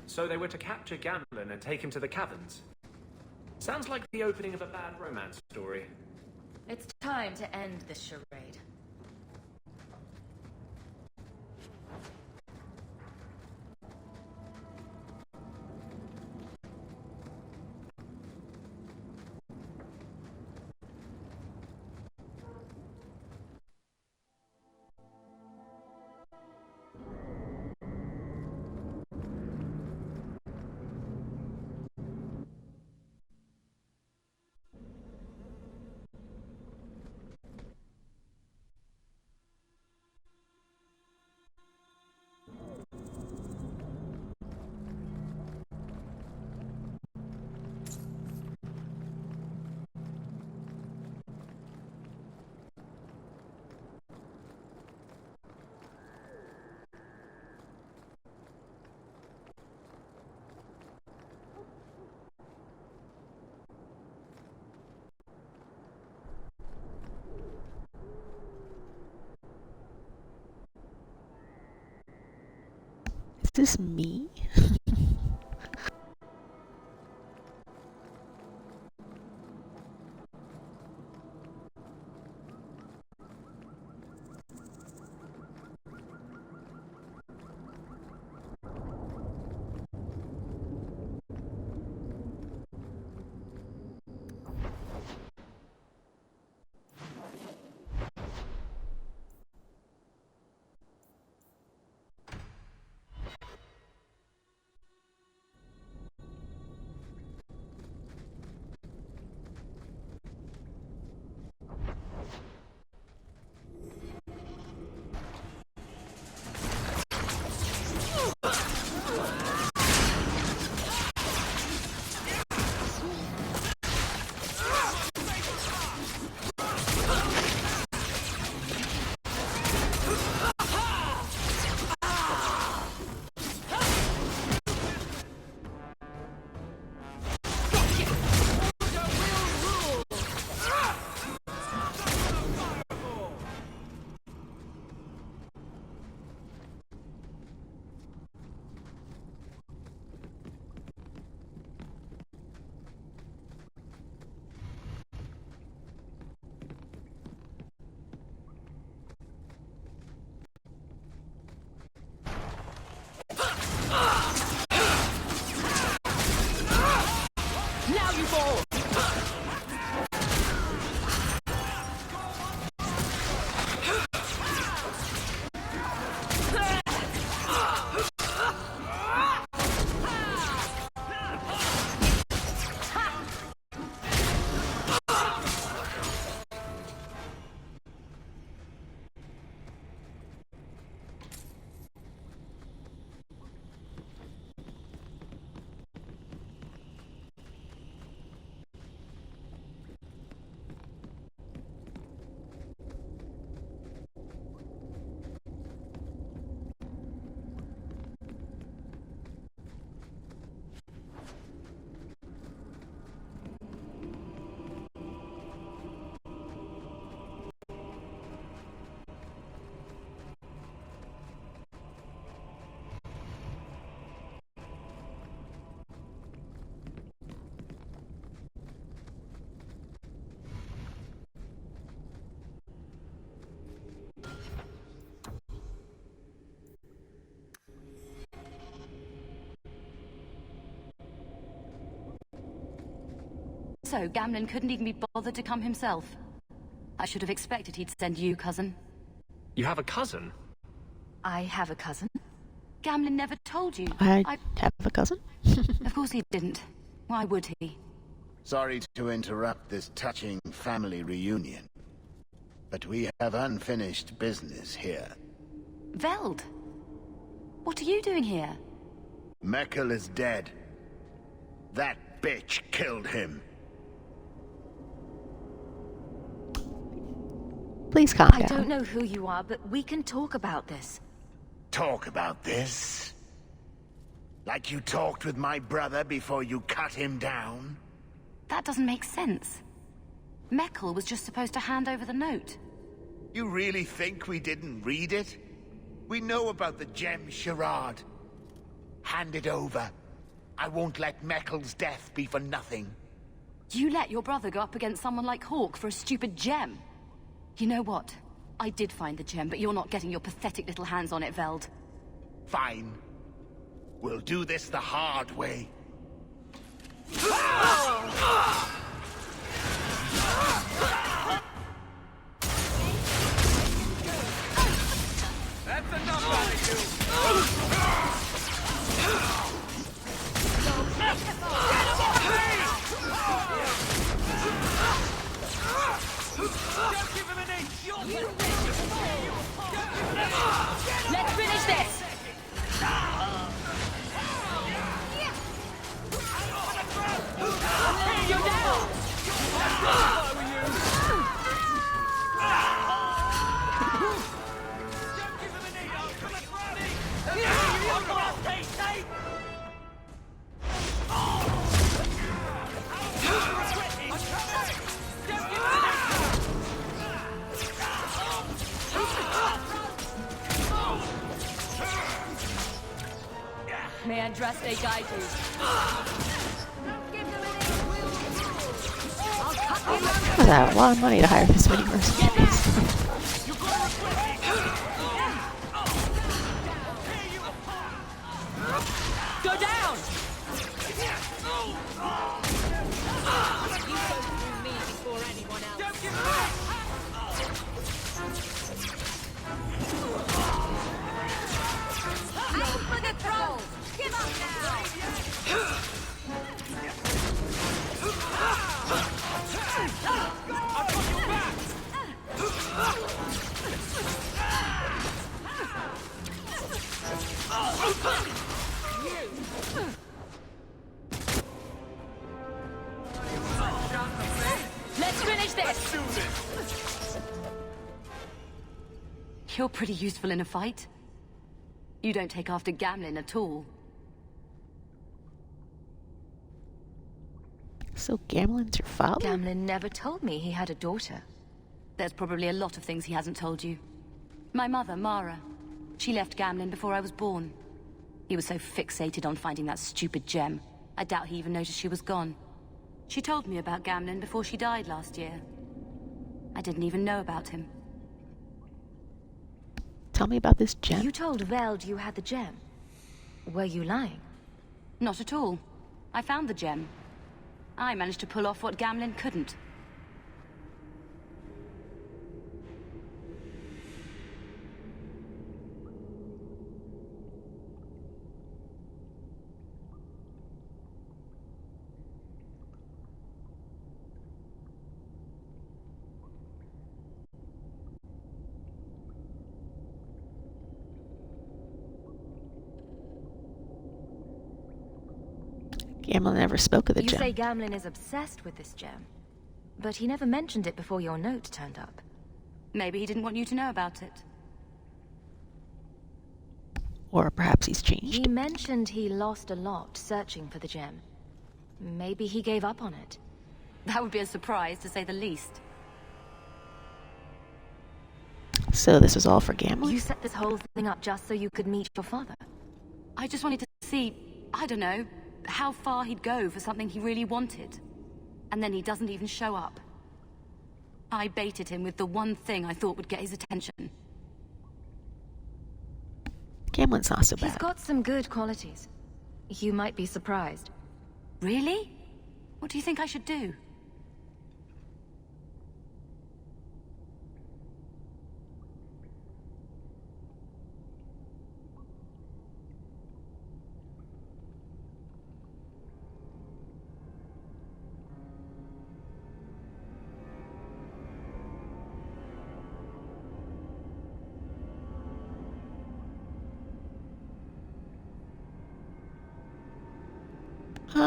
So they were to capture Gamblin and take him to the caverns. Sounds like the opening of a bad romance story. It's time to end this charade. Is this me? Now you fall! So, Gamlin couldn't even be bothered to come himself. I should have expected he'd send you, cousin. You have a cousin? I have a cousin. Gamlin never told you. I have a cousin? Of course he didn't. Why would he? Sorry to interrupt this touching family reunion, but we have unfinished business here. Veld! What are you doing here? Meckel is dead. That bitch killed him. Please calm down. I don't know who you are, but we can talk about this. Talk about this? Like you talked with my brother before you cut him down? That doesn't make sense. Meckel was just supposed to hand over the note. You really think we didn't read it? We know about the gem charade. Hand it over. I won't let Meckel's death be for nothing. You let your brother go up against someone like Hawk for a stupid gem? You know what? I did find the gem, but you're not getting your pathetic little hands on it, Veld. Fine. We'll do this the hard way. That's enough out of you! Don't give him an inch! Let's finish this! You're down! May Andraste guide you. That's a lot of money to hire this many mercenaries. Go down! Out for the throne! Give up now! I've got your back! Let's finish this! You're pretty useful in a fight. You don't take after Gamlin at all. So Gamlin's your father? Gamlin never told me he had a daughter. There's probably a lot of things he hasn't told you. My mother, Mara. She left Gamlin before I was born. He was so fixated on finding that stupid gem, I doubt he even noticed she was gone. She told me about Gamlin before she died last year. I didn't even know about him. Tell me about this gem. You told Veld you had the gem. Were you lying? Not at all. I found the gem. I managed to pull off what Gamlin couldn't. Gamlin never spoke of the You gem. say Gamlin is obsessed with this gem, but he never mentioned it before your note turned up. Maybe he didn't want you to know about it. Or perhaps he's changed. He mentioned he lost a lot searching for the gem. Maybe he gave up on it. That would be a surprise, to say the least. So this was all for Gamlin? You set this whole thing up just so you could meet your father? I just wanted to see, I don't know, how far he'd go for something he really wanted. And then he doesn't even show up. I baited him with the one thing I thought would get his attention. Gamlin's not so bad. He's got some good qualities. You might be surprised. Really? What do you think I should do?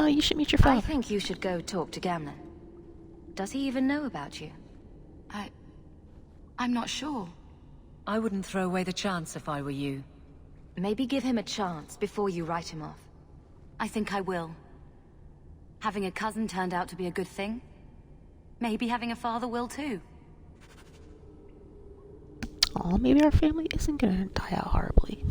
You should meet your father. I think you should go talk to Gamlin. Does he even know about you? I'm not sure. I wouldn't throw away the chance if I were you. Maybe give him a chance before you write him off. I think I will. Having a cousin turned out to be a good thing. Maybe having a father will too. Oh, maybe our family isn't gonna die out horribly.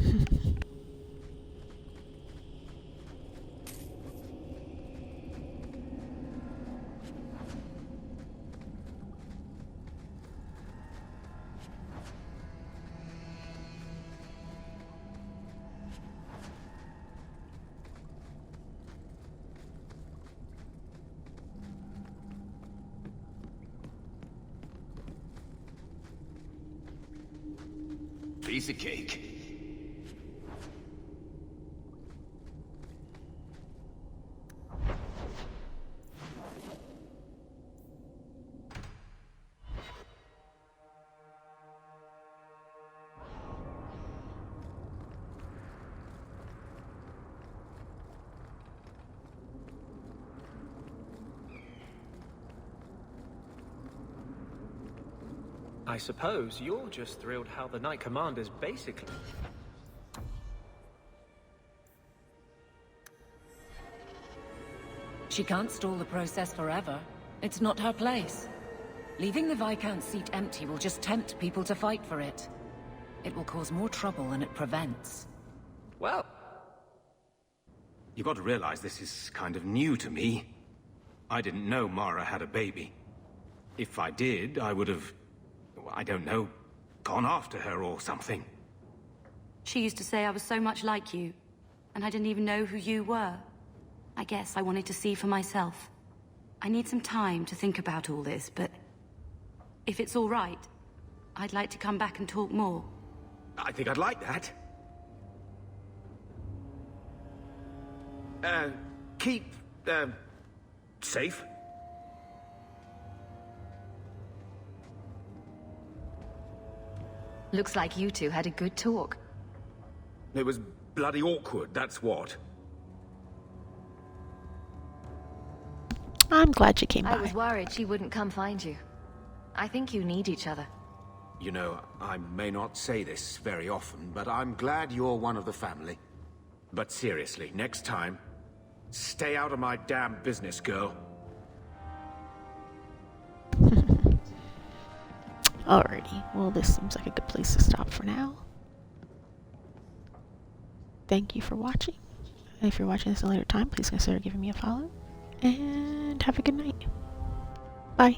Piece of cake. I suppose you're just thrilled how the Knight Commander's basically... She can't stall the process forever. It's not her place. Leaving the Viscount's seat empty will just tempt people to fight for it. It will cause more trouble than it prevents. Well, You've got to realize this is kind of new to me. I didn't know Mara had a baby. If I did, I would have, I don't know, gone after her or something. She used to say I was so much like you, and I didn't even know who you were. I guess I wanted to see for myself. I need some time to think about all this, but if it's all right, I'd like to come back and talk more. I think I'd like that. Keep, safe. Looks like you two had a good talk. It was bloody awkward, that's what. I'm glad you came by. I was worried she wouldn't come find you. I think you need each other. You know, I may not say this very often, but I'm glad you're one of the family. But seriously, next time, stay out of my damn business, girl. Alrighty, well this seems like a good place to stop for now. Thank you for watching. And if you're watching this at a later time, please consider giving me a follow. And have a good night. Bye.